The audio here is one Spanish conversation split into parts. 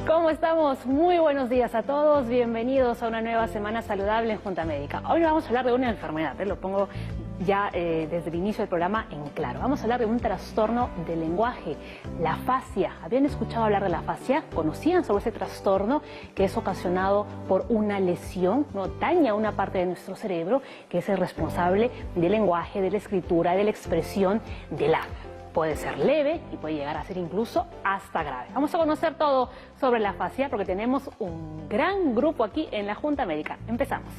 ¿Cómo estamos? Muy buenos días a todos, bienvenidos a una nueva semana saludable en Junta Médica. Hoy vamos a hablar de una enfermedad, lo pongo ya desde el inicio del programa en claro. Vamos a hablar de un trastorno del lenguaje, la afasia. ¿Habían escuchado hablar de la afasia? ¿Conocían sobre ese trastorno que es ocasionado por una lesión? ¿No? Daña una parte de nuestro cerebro que es el responsable del lenguaje, de la escritura, de la expresión, del habla. Puede ser leve y puede llegar a ser incluso hasta grave. Vamos a conocer todo sobre la afasia porque tenemos un gran grupo aquí en la Junta Médica. Empezamos.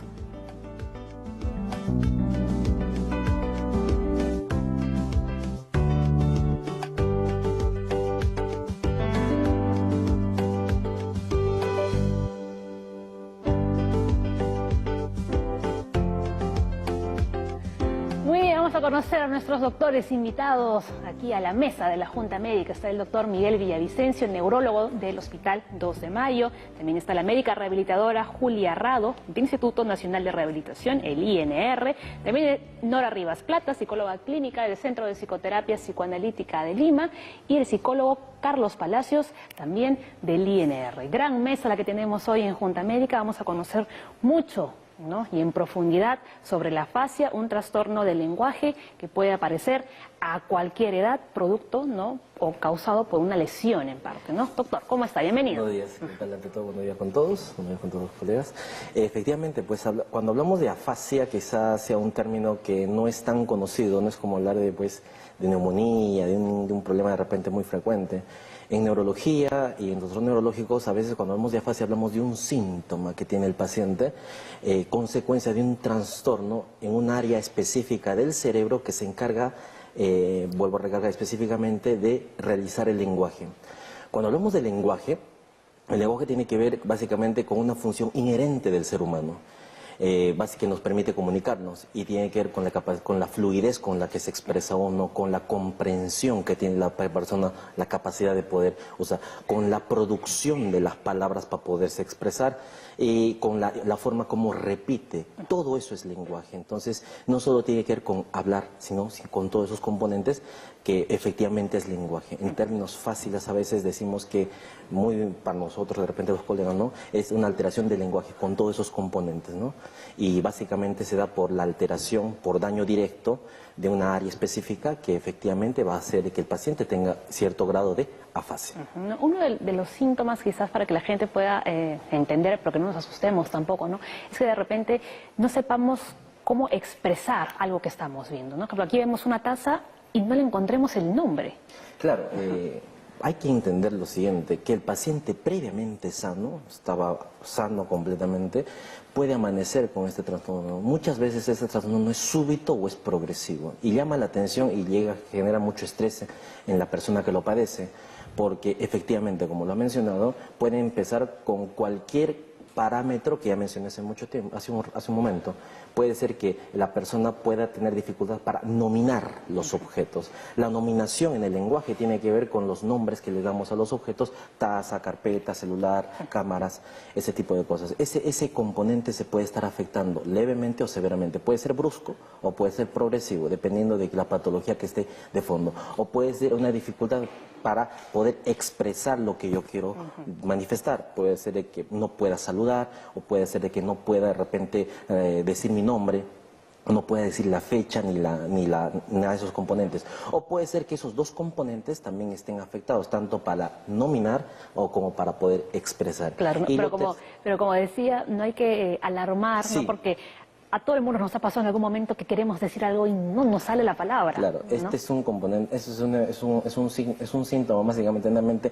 Vamos a conocer a nuestros doctores invitados aquí a la mesa de la Junta Médica. Está el doctor Miguel Villavicencio, neurólogo del Hospital 2 de Mayo. También está la médica rehabilitadora Julia Rado, del Instituto Nacional de Rehabilitación, el INR. También Nora Rivas Plata, psicóloga clínica del Centro de Psicoterapia Psicoanalítica de Lima. Y el psicólogo Carlos Palacios, también del INR. Gran mesa la que tenemos hoy en Junta Médica. Vamos a conocer mucho, ¿no? Y en profundidad sobre la afasia, un trastorno del lenguaje que puede aparecer a cualquier edad, producto, ¿no? O causado por una lesión en parte, ¿no? Doctor, ¿cómo está? Bienvenido. Buenos días, ¿qué tal? Ante todo, buenos días con todos, buenos días con todos los colegas. Efectivamente, pues cuando hablamos de afasia, quizás sea un término que no es tan conocido, no es como hablar de, pues, de neumonía, de un problema de repente muy frecuente. En neurología y en trastornos neurológicos, a veces cuando hablamos de afasia hablamos de un síntoma que tiene el paciente, consecuencia de un trastorno en un área específica del cerebro que se encarga, vuelvo a recargar específicamente, de realizar el lenguaje. Cuando hablamos de lenguaje, el lenguaje tiene que ver básicamente con una función inherente del ser humano. Que nos permite comunicarnos y tiene que ver con la fluidez con la que se expresa uno, con la comprensión que tiene la persona, la capacidad de poder usar, con la producción de las palabras para poderse expresar y con la forma como repite. Todo eso es lenguaje. Entonces, no solo tiene que ver con hablar, sino con todos esos componentes que efectivamente es lenguaje. En términos fáciles a veces decimos que para nosotros, de repente los colegas, ¿no? Es una alteración del lenguaje con todos esos componentes, ¿no? Y básicamente se da por la alteración, por daño directo de una área específica que efectivamente va a hacer que el paciente tenga cierto grado de afasia. Uno de los síntomas, quizás para que la gente pueda entender, pero que no nos asustemos tampoco, ¿no? Es que de repente no sepamos cómo expresar algo que estamos viendo, ¿no? Porque aquí vemos una taza y no le encontremos el nombre. Claro, hay que entender lo siguiente, que el paciente previamente sano, estaba sano completamente, puede amanecer con este trastorno. Muchas veces este trastorno no es súbito o es progresivo y llama la atención y genera mucho estrés en la persona que lo padece, porque efectivamente, como lo ha mencionado, puede empezar con cualquier parámetro que ya mencioné hace mucho tiempo, hace un momento. Puede ser que la persona pueda tener dificultad para nominar los objetos. La nominación en el lenguaje tiene que ver con los nombres que le damos a los objetos: taza, carpeta, celular, cámaras, ese tipo de cosas. Ese componente se puede estar afectando levemente o severamente. Puede ser brusco o puede ser progresivo, dependiendo de la patología que esté de fondo. O puede ser una dificultad para poder expresar lo que yo quiero manifestar. Puede ser de que no pueda saludar, o puede ser de que no pueda de repente decir mi nombre, no puede decir la fecha ni nada de esos componentes. O puede ser que esos dos componentes también estén afectados, tanto para nominar o como para poder expresar. Claro, pero como decía, no hay que alarmar, sí, ¿no? Porque a todo el mundo nos ha pasado en algún momento que queremos decir algo y no nos sale la palabra. Claro, ¿no? Este es un componente, es un síntoma básicamente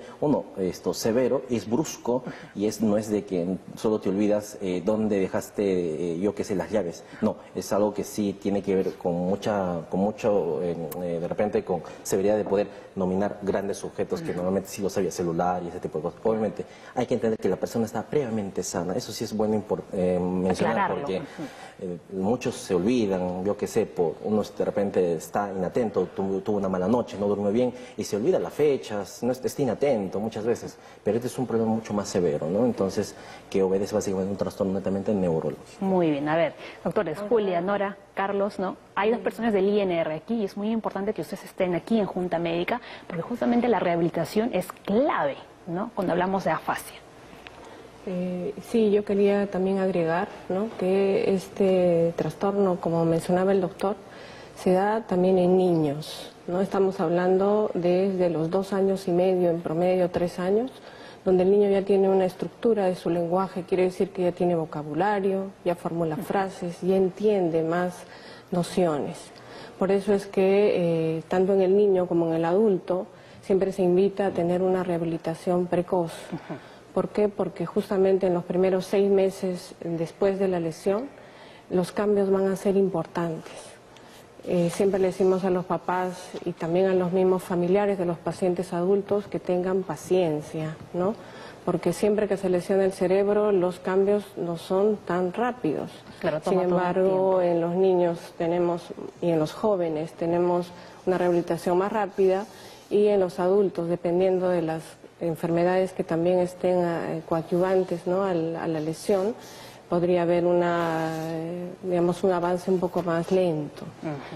severo, es brusco y no es de que solo te olvidas dónde dejaste, yo qué sé, las llaves. No, es algo que sí tiene que ver con de repente con severidad de poder nominar grandes objetos que normalmente sí lo sabía, celular y ese tipo de cosas. Obviamente hay que entender que la persona está previamente sana, eso sí es bueno mencionar. Aclararlo. Porque muchos se olvidan, yo qué sé, uno de repente está inatento, tuvo una mala noche, no duerme bien y se olvida las fechas, no está inatento muchas veces, pero este es un problema mucho más severo, ¿no? Entonces, que obedece básicamente a un trastorno netamente neurológico. Muy bien, a ver, doctores, Julia, Nora, Carlos, ¿no? Hay dos personas del INR aquí y es muy importante que ustedes estén aquí en Junta Médica porque justamente la rehabilitación es clave, ¿no?, cuando hablamos de afasia. Sí, yo quería también agregar, ¿no?, que este trastorno, como mencionaba el doctor, se da también en niños, ¿no? Estamos hablando desde los 2 años y medio, en promedio 3 años, donde el niño ya tiene una estructura de su lenguaje, quiere decir que ya tiene vocabulario, ya formula frases, ya entiende más nociones. Por eso es que tanto en el niño como en el adulto siempre se invita a tener una rehabilitación precoz. ¿Por qué? Porque justamente en los primeros 6 meses después de la lesión, los cambios van a ser importantes. Siempre le decimos a los papás y también a los mismos familiares de los pacientes adultos que tengan paciencia, ¿no? Porque siempre que se lesiona el cerebro, los cambios no son tan rápidos. Claro, sin embargo, en los niños y en los jóvenes tenemos una rehabilitación más rápida, y en los adultos, dependiendo de las enfermedades que también estén coadyuvantes, ¿no?, a la lesión, podría haber digamos, un avance un poco más lento,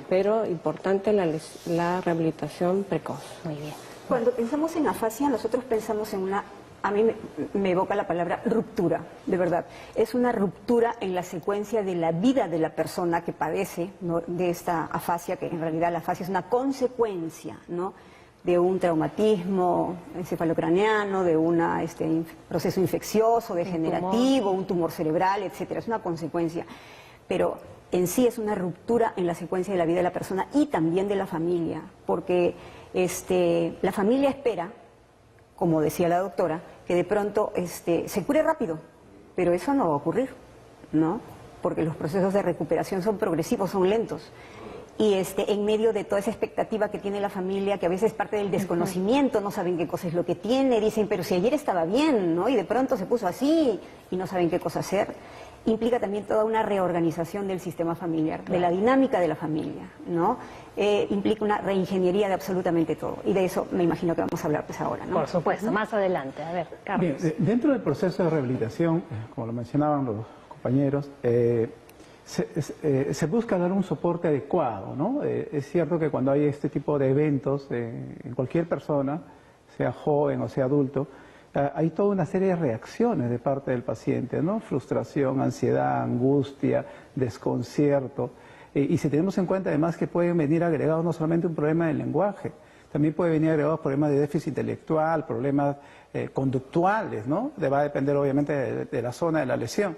pero importante la rehabilitación precoz. Muy bien. Cuando pensamos en afasia, nosotros pensamos en una, a mí me evoca la palabra ruptura, de verdad. Es una ruptura en la secuencia de la vida de la persona que padece, ¿no?, de esta afasia, que en realidad la afasia es una consecuencia, ¿no?, de un traumatismo encefalocraneano, de un proceso infeccioso, degenerativo, un tumor cerebral, etcétera. Es una consecuencia, pero en sí es una ruptura en la secuencia de la vida de la persona y también de la familia, porque la familia espera, como decía la doctora, que de pronto se cure rápido, pero eso no va a ocurrir, ¿no?, porque los procesos de recuperación son progresivos, son lentos. Y en medio de toda esa expectativa que tiene la familia, que a veces parte del desconocimiento, no saben qué cosa es lo que tiene, dicen, pero si ayer estaba bien, ¿no?, y de pronto se puso así y no saben qué cosa hacer, implica también toda una reorganización del sistema familiar, de la dinámica de la familia, ¿no? Implica una reingeniería de absolutamente todo, y de eso me imagino que vamos a hablar pues ahora, ¿no? Por supuesto, más adelante. A ver, Carlos. Bien, dentro del proceso de rehabilitación, como lo mencionaban los compañeros, se busca dar un soporte adecuado, ¿no? Es cierto que cuando hay este tipo de eventos en cualquier persona, sea joven o sea adulto, hay toda una serie de reacciones de parte del paciente, ¿no? Frustración, ansiedad, angustia, desconcierto. Y si tenemos en cuenta además que pueden venir agregados no solamente un problema del lenguaje, también puede venir agregados problemas de déficit intelectual, problemas conductuales, ¿no? Va a depender obviamente de la zona de la lesión.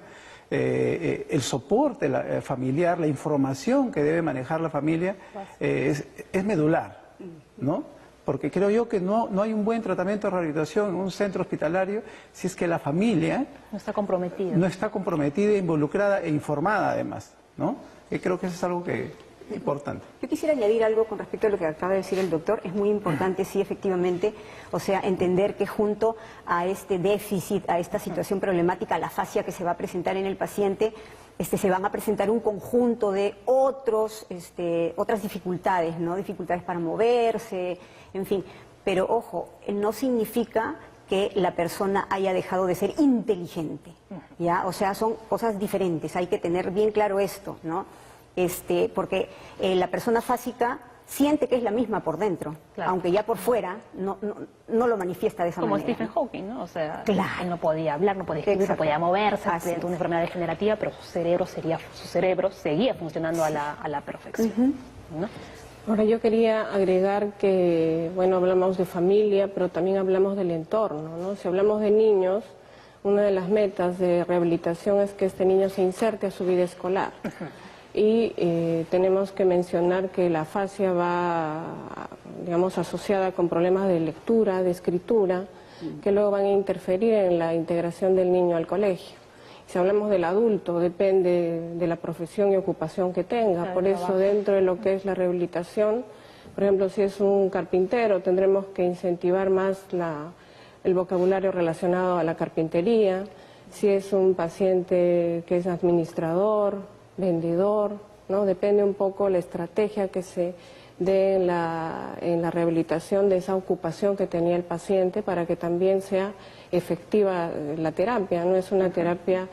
El soporte familiar, la información que debe manejar la familia es medular, ¿no? Porque creo yo que no hay un buen tratamiento de rehabilitación en un centro hospitalario si es que la familia no está comprometida. No está comprometida, involucrada e informada además, ¿no? Y creo que eso es algo que es importante. Yo quisiera añadir algo con respecto a lo que acaba de decir el doctor. Es muy importante, sí, efectivamente, o sea, entender que junto a este déficit, a esta situación problemática, la afasia que se va a presentar en el paciente, se van a presentar un conjunto de otras dificultades, ¿no? Dificultades para moverse, en fin. Pero, ojo, no significa que la persona haya dejado de ser inteligente, ¿ya? O sea, son cosas diferentes, hay que tener bien claro esto, ¿no? Porque la persona fásica siente que es la misma por dentro, claro, aunque ya por fuera no lo manifiesta de esa manera. Como Stephen Hawking, ¿no? O sea, claro, él no podía hablar, no podía escribir, no podía moverse, tenía una enfermedad degenerativa, pero su cerebro seguía funcionando a la perfección, ¿no? Ahora yo quería agregar que, bueno, hablamos de familia, pero también hablamos del entorno, ¿no? Si hablamos de niños, una de las metas de rehabilitación es que este niño se inserte a su vida escolar. Y tenemos que mencionar que la afasia va, digamos, asociada con problemas de lectura, de escritura, que luego van a interferir en la integración del niño al colegio. Si hablamos del adulto, depende de la profesión y ocupación que tenga. Por eso, dentro de lo que es la rehabilitación, por ejemplo, si es un carpintero, tendremos que incentivar más el vocabulario relacionado a la carpintería. Si es un paciente que es administrador, vendedor, ¿no? Depende un poco la estrategia que se dé en la rehabilitación de esa ocupación que tenía el paciente para que también sea efectiva la terapia. No es una terapia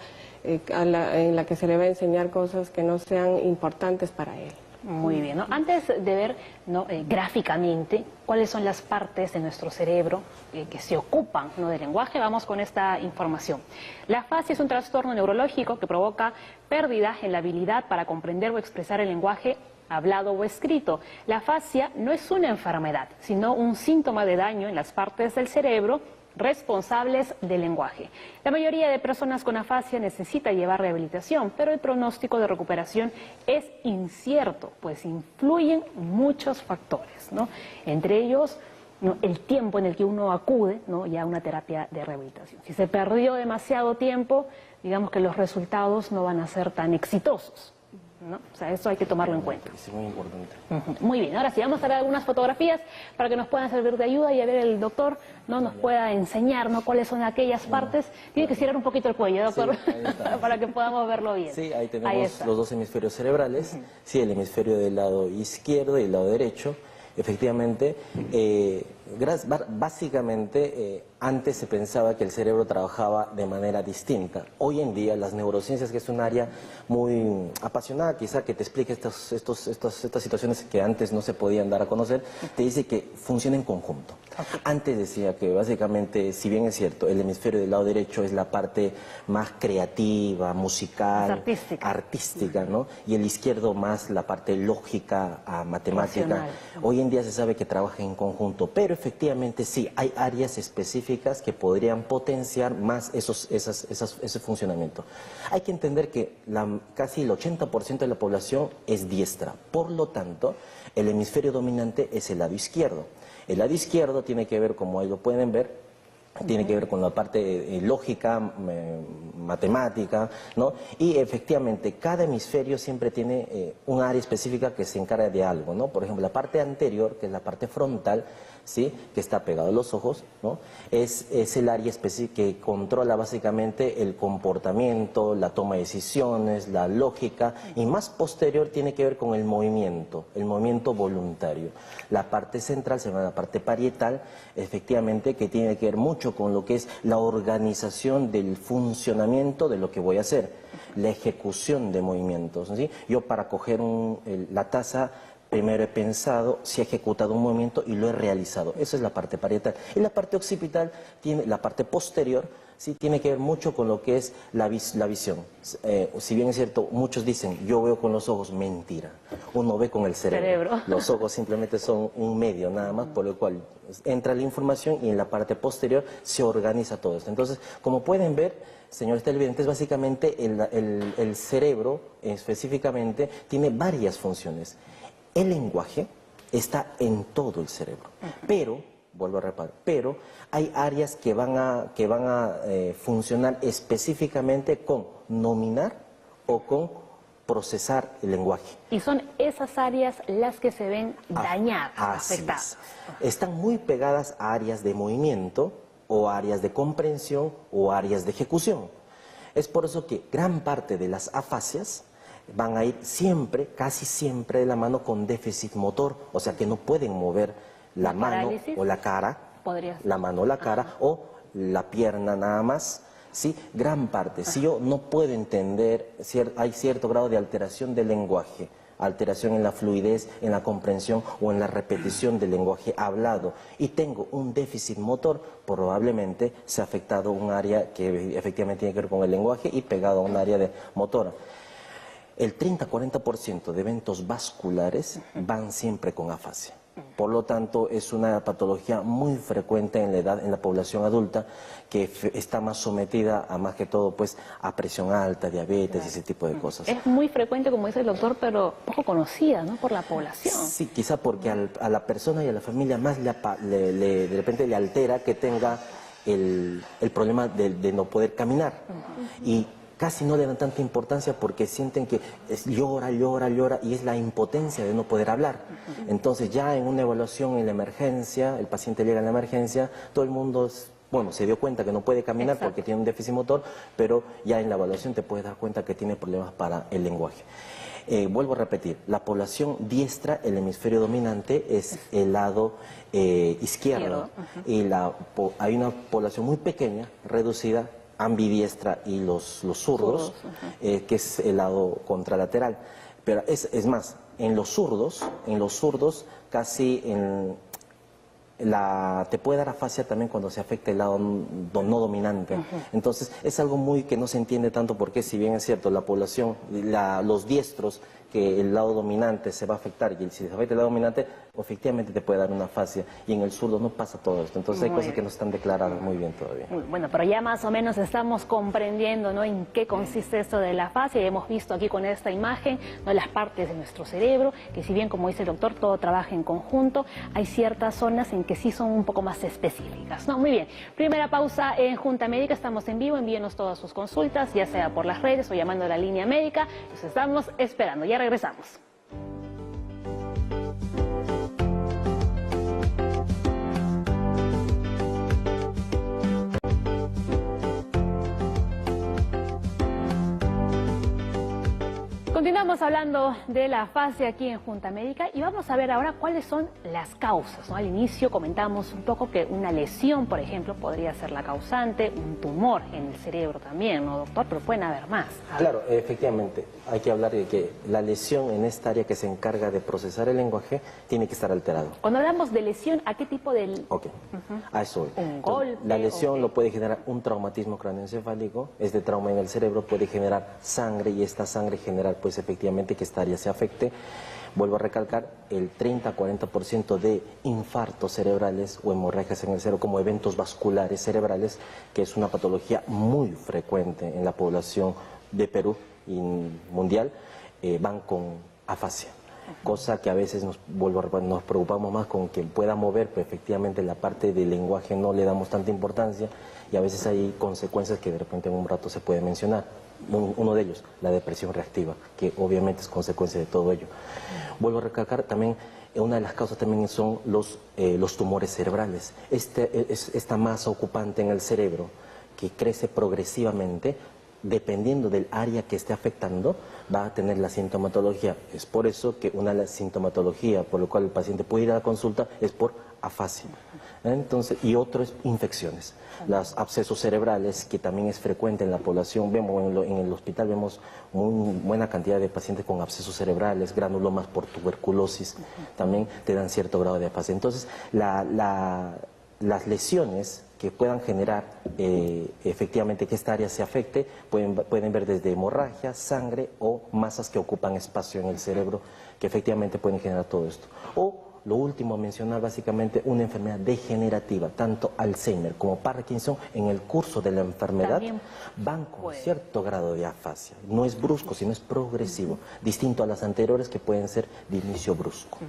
en la que se le va a enseñar cosas que no sean importantes para él. Muy bien, ¿no? Antes de ver, ¿no?, gráficamente cuáles son las partes de nuestro cerebro que se ocupan, ¿no?, del lenguaje, vamos con esta información. La afasia es un trastorno neurológico que provoca pérdida en la habilidad para comprender o expresar el lenguaje hablado o escrito. La afasia no es una enfermedad, sino un síntoma de daño en las partes del cerebro responsables del lenguaje. La mayoría de personas con afasia necesita llevar rehabilitación, pero el pronóstico de recuperación es incierto, pues influyen muchos factores, ¿no? Entre ellos, ¿no?, el tiempo en el que uno acude, ¿no?, ya a una terapia de rehabilitación. Si se perdió demasiado tiempo, digamos que los resultados no van a ser tan exitosos, ¿no? O sea, eso hay que tomarlo en cuenta. Es muy importante. Muy bien, ahora sí, vamos a ver algunas fotografías para que nos puedan servir de ayuda y a ver el doctor, ¿no?, nos pueda enseñar, ¿no?, cuáles son aquellas partes. Tiene que estirar un poquito el cuello, doctor, Sí, ahí está. para que podamos verlo bien. Sí, ahí tenemos está. los dos hemisferios cerebrales, sí, el hemisferio del lado izquierdo y el lado derecho. Efectivamente, básicamente antes se pensaba que el cerebro trabajaba de manera distinta. Hoy en día las neurociencias, que es un área muy apasionada, quizá que te explique estas situaciones que antes no se podían dar a conocer, te dice que funciona en conjunto. Antes decía que básicamente, si bien es cierto, el hemisferio del lado derecho es la parte más creativa, musical, artística, ¿no?, y el izquierdo más la parte lógica, matemática. Racional. Hoy en día se sabe que trabaja en conjunto, pero efectivamente sí, hay áreas específicas que podrían potenciar más ese funcionamiento. Hay que entender que casi el 80% de la población es diestra, por lo tanto, el hemisferio dominante es el lado izquierdo. El lado izquierdo tiene que ver, como ahí lo pueden ver, tiene que ver con la parte lógica, matemática, ¿no? Y efectivamente, cada hemisferio siempre tiene un área específica que se encarga de algo, ¿no? Por ejemplo, la parte anterior, que es la parte frontal, ¿sí?, que está pegado a los ojos, ¿no?, es el área específica que controla básicamente el comportamiento, la toma de decisiones, la lógica, y más posterior tiene que ver con el movimiento voluntario. La parte central se llama la parte parietal, efectivamente, que tiene que ver mucho con lo que es la organización del funcionamiento de lo que voy a hacer, la ejecución de movimientos, ¿sí? Yo, para coger la taza, primero he pensado, si he ejecutado un movimiento y lo he realizado. Esa es la parte parietal. Y la parte occipital, la parte posterior, sí, tiene que ver mucho con lo que es la visión. Si bien es cierto, muchos dicen, yo veo con los ojos, mentira. Uno ve con el cerebro. Los ojos simplemente son un medio nada más, por lo cual entra la información y en la parte posterior se organiza todo esto. Entonces, como pueden ver, señores televidentes, básicamente el cerebro específicamente tiene varias funciones. El lenguaje está en todo el cerebro, pero, vuelvo a reparar, pero hay áreas que van a funcionar específicamente con nominar o con procesar el lenguaje. Y son esas áreas las que se ven dañadas, afectadas. Están muy pegadas a áreas de movimiento o áreas de comprensión o áreas de ejecución. Es por eso que gran parte de las afasias van a ir siempre, casi siempre de la mano con déficit motor, o sea que no pueden mover la mano o la cara, la mano o la cara, o la pierna nada más, ¿sí? Gran parte. Si yo no puedo entender, hay cierto grado de alteración del lenguaje, alteración en la fluidez, en la comprensión o en la repetición del lenguaje hablado, y tengo un déficit motor, probablemente se ha afectado un área que efectivamente tiene que ver con el lenguaje y pegado a un área de motora. El 30-40% de eventos vasculares van siempre con afasia. Por lo tanto, es una patología muy frecuente en la población adulta, que está más sometida a, más que todo, pues, a presión alta, diabetes y ese tipo de cosas. Es muy frecuente, como dice el doctor, pero poco conocida, ¿no?, por la población. Sí, quizá porque a la persona y a la familia más de repente le altera que tenga el problema de no poder caminar. Y casi no le dan tanta importancia porque sienten que llora y es la impotencia de no poder hablar. Entonces, ya en una evaluación en la emergencia, el paciente llega en la emergencia, todo el mundo se dio cuenta que no puede caminar porque tiene un déficit motor, pero ya en la evaluación te puedes dar cuenta que tiene problemas para el lenguaje. Vuelvo a repetir, la población diestra, el hemisferio dominante, es el lado izquierdo. Y hay una población muy pequeña, reducida, ambidiestra, y los zurdos, que es el lado contralateral. Pero es más, en los zurdos casi te puede dar afasia también cuando se afecta el lado no dominante. Entonces, es algo muy que no se entiende tanto porque, si bien es cierto, la población, los diestros, que el lado dominante se va a afectar, y si se afecta el lado dominante, efectivamente te puede dar una afasia, y en el zurdo no pasa todo esto. Entonces, hay cosas que no están declaradas muy bien todavía. Bueno, pero ya más o menos estamos comprendiendo, ¿no?, en qué consiste esto de la afasia. Y hemos visto aquí con esta imagen, ¿no?, las partes de nuestro cerebro, que si bien, como dice el doctor, todo trabaja en conjunto, hay ciertas zonas en que sí son un poco más específicas, ¿no? Muy bien, primera pausa en Junta Médica, estamos en vivo, envíenos todas sus consultas, ya sea por las redes o llamando a la línea médica, los estamos esperando, ya regresamos. Continuamos hablando de la afasia aquí en Junta Médica y vamos a ver ahora cuáles son las causas, ¿no? Al inicio comentamos un poco que una lesión, por ejemplo, podría ser la causante, un tumor en el cerebro también, ¿no, doctor? Pero pueden haber más. Claro, efectivamente, hay que hablar de que la lesión en esta área que se encarga de procesar el lenguaje tiene que estar alterado. Cuando hablamos de lesión, ¿a qué tipo de...? Ok, a eso voy. ¿Un golpe? La lesión lo puede generar un traumatismo craneoencefálico, este trauma en el cerebro puede generar sangre y esta sangre generar pues efectivamente que esta área se afecte. Vuelvo a recalcar, el 30-40% de infartos cerebrales o hemorragias en el cerebro como eventos vasculares cerebrales, que es una patología muy frecuente en la población de Perú y mundial, van con afasia. Cosa que a veces nos preocupamos más con que pueda mover, pero efectivamente la parte del lenguaje no le damos tanta importancia y a veces hay consecuencias que de repente en un rato se puede mencionar. Uno de ellos, la depresión reactiva, que obviamente es consecuencia de todo ello. Vuelvo a recalcar también, una de las causas también son los tumores cerebrales. Esta masa ocupante en el cerebro que crece progresivamente, dependiendo del área que esté afectando, va a tener la sintomatología. Es por eso que una de las sintomatologías por lo cual el paciente puede ir a la consulta es por afasia. Entonces, y otro es infecciones. Los abscesos cerebrales, que también es frecuente en la población, vemos en el hospital vemos muy buena cantidad de pacientes con abscesos cerebrales, granulomas por tuberculosis, también te dan cierto grado de afasia. Entonces, las lesiones que puedan generar efectivamente que esta área se afecte, pueden ver desde hemorragia, sangre o masas que ocupan espacio en el cerebro, que efectivamente pueden generar todo esto. O lo último a mencionar, básicamente, una enfermedad degenerativa, tanto Alzheimer como Parkinson, en el curso de la enfermedad van con cierto grado de afasia. No es brusco, sino es progresivo, distinto a las anteriores que pueden ser de inicio brusco.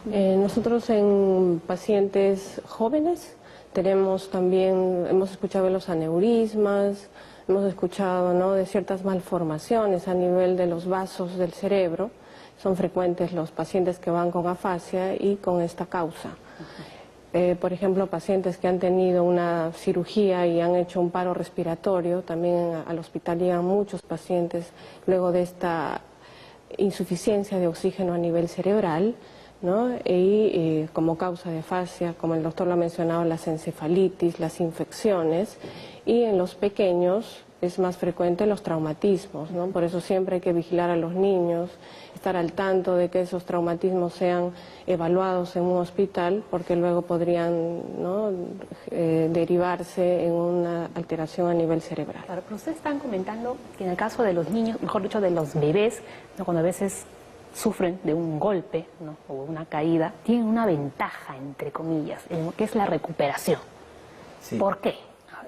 Nosotros en pacientes jóvenes tenemos también, hemos escuchado de los aneurismas, hemos escuchado, ¿no?, de ciertas malformaciones a nivel de los vasos del cerebro. Son frecuentes los pacientes que van con afasia y con esta causa. Por ejemplo, pacientes que han tenido una cirugía y han hecho un paro respiratorio, también al hospital llegan muchos pacientes luego de esta insuficiencia de oxígeno a nivel cerebral, ¿no? Y como causa de afasia, como el doctor lo ha mencionado, las encefalitis, las infecciones, y en los pequeños es más frecuente los traumatismos, ¿no? Por eso siempre hay que vigilar a los niños, estar al tanto de que esos traumatismos sean evaluados en un hospital, porque luego podrían, ¿no?, derivarse en una alteración a nivel cerebral. Claro, pero ustedes están comentando que en el caso de los niños, mejor dicho, de los bebés, ¿no?, cuando a veces sufren de un golpe, ¿no?, o una caída, tienen una ventaja, entre comillas, en lo que es la recuperación. Sí. ¿Por qué?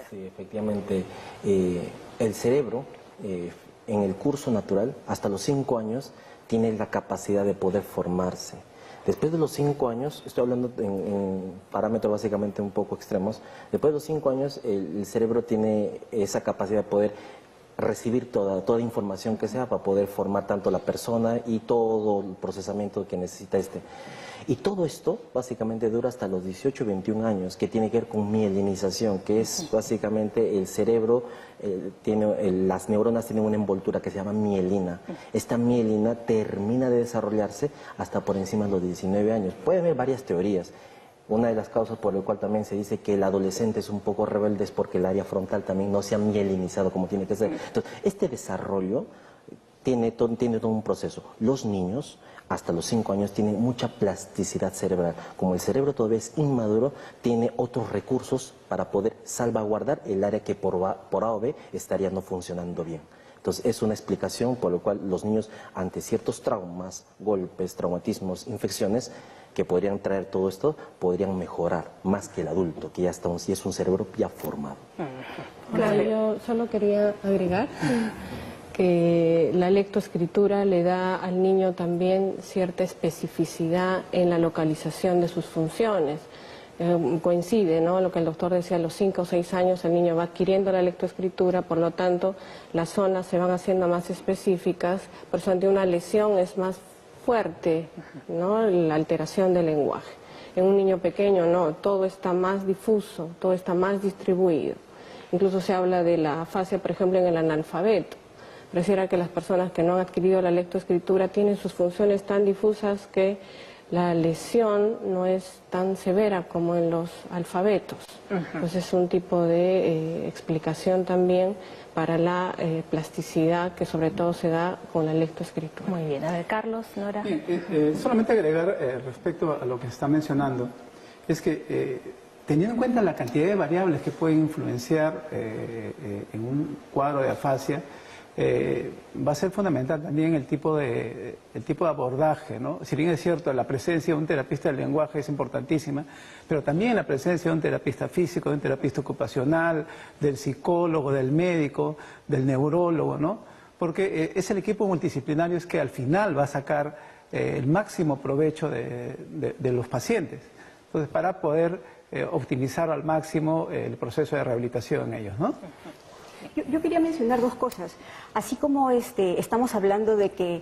Sí, efectivamente, el cerebro en el curso natural, hasta los 5 años, tiene la capacidad de poder formarse. Después de los 5 años, estoy hablando en parámetros básicamente un poco extremos, después de los 5 años el cerebro tiene esa capacidad de poder recibir toda información que sea para poder formar tanto la persona y todo el procesamiento que necesita Y todo esto básicamente dura hasta los 18 21 años, que tiene que ver con mielinización, que es básicamente el cerebro, las neuronas tienen una envoltura que se llama mielina. Esta mielina termina de desarrollarse hasta por encima de los 19 años. Puede haber varias teorías. Una de las causas por la cual también se dice que el adolescente es un poco rebelde es porque el área frontal también no se ha mielinizado como tiene que ser. Entonces, este desarrollo tiene todo un proceso. Los niños, hasta los 5 años tiene mucha plasticidad cerebral. Como el cerebro todavía es inmaduro, tiene otros recursos para poder salvaguardar el área que por A o B estaría no funcionando bien. Entonces es una explicación por lo cual los niños ante ciertos traumas, golpes, traumatismos, infecciones que podrían traer todo esto, podrían mejorar más que el adulto, que ya es un cerebro ya formado. Claro, yo solo quería agregar que la lectoescritura le da al niño también cierta especificidad en la localización de sus funciones. Coincide, ¿no? Lo que el doctor decía, a los 5 o 6 años el niño va adquiriendo la lectoescritura, por lo tanto las zonas se van haciendo más específicas, por eso ante una lesión es más fuerte, ¿no? La alteración del lenguaje. En un niño pequeño no, todo está más difuso, todo está más distribuido. Incluso se habla de la afasia, por ejemplo, en el analfabeto. Pareciera que las personas que no han adquirido la lectoescritura tienen sus funciones tan difusas que la lesión no es tan severa como en los alfabetos. Entonces es un tipo de explicación también para la plasticidad que sobre todo se da con la lectoescritura. Muy bien, a ver, Carlos, Nora. Solamente agregar respecto a lo que se está mencionando, es que teniendo en cuenta la cantidad de variables que pueden influenciar en un cuadro de afasia, va a ser fundamental también el tipo de abordaje, ¿no? Si bien es cierto, la presencia de un terapista del lenguaje es importantísima, pero también la presencia de un terapista físico, de un terapista ocupacional, del psicólogo, del médico, del neurólogo, ¿no? Porque es el equipo multidisciplinario es que al final va a sacar el máximo provecho de los pacientes. Entonces, para poder optimizar al máximo el proceso de rehabilitación en ellos, ¿no? Yo quería mencionar dos cosas. Así como estamos hablando de que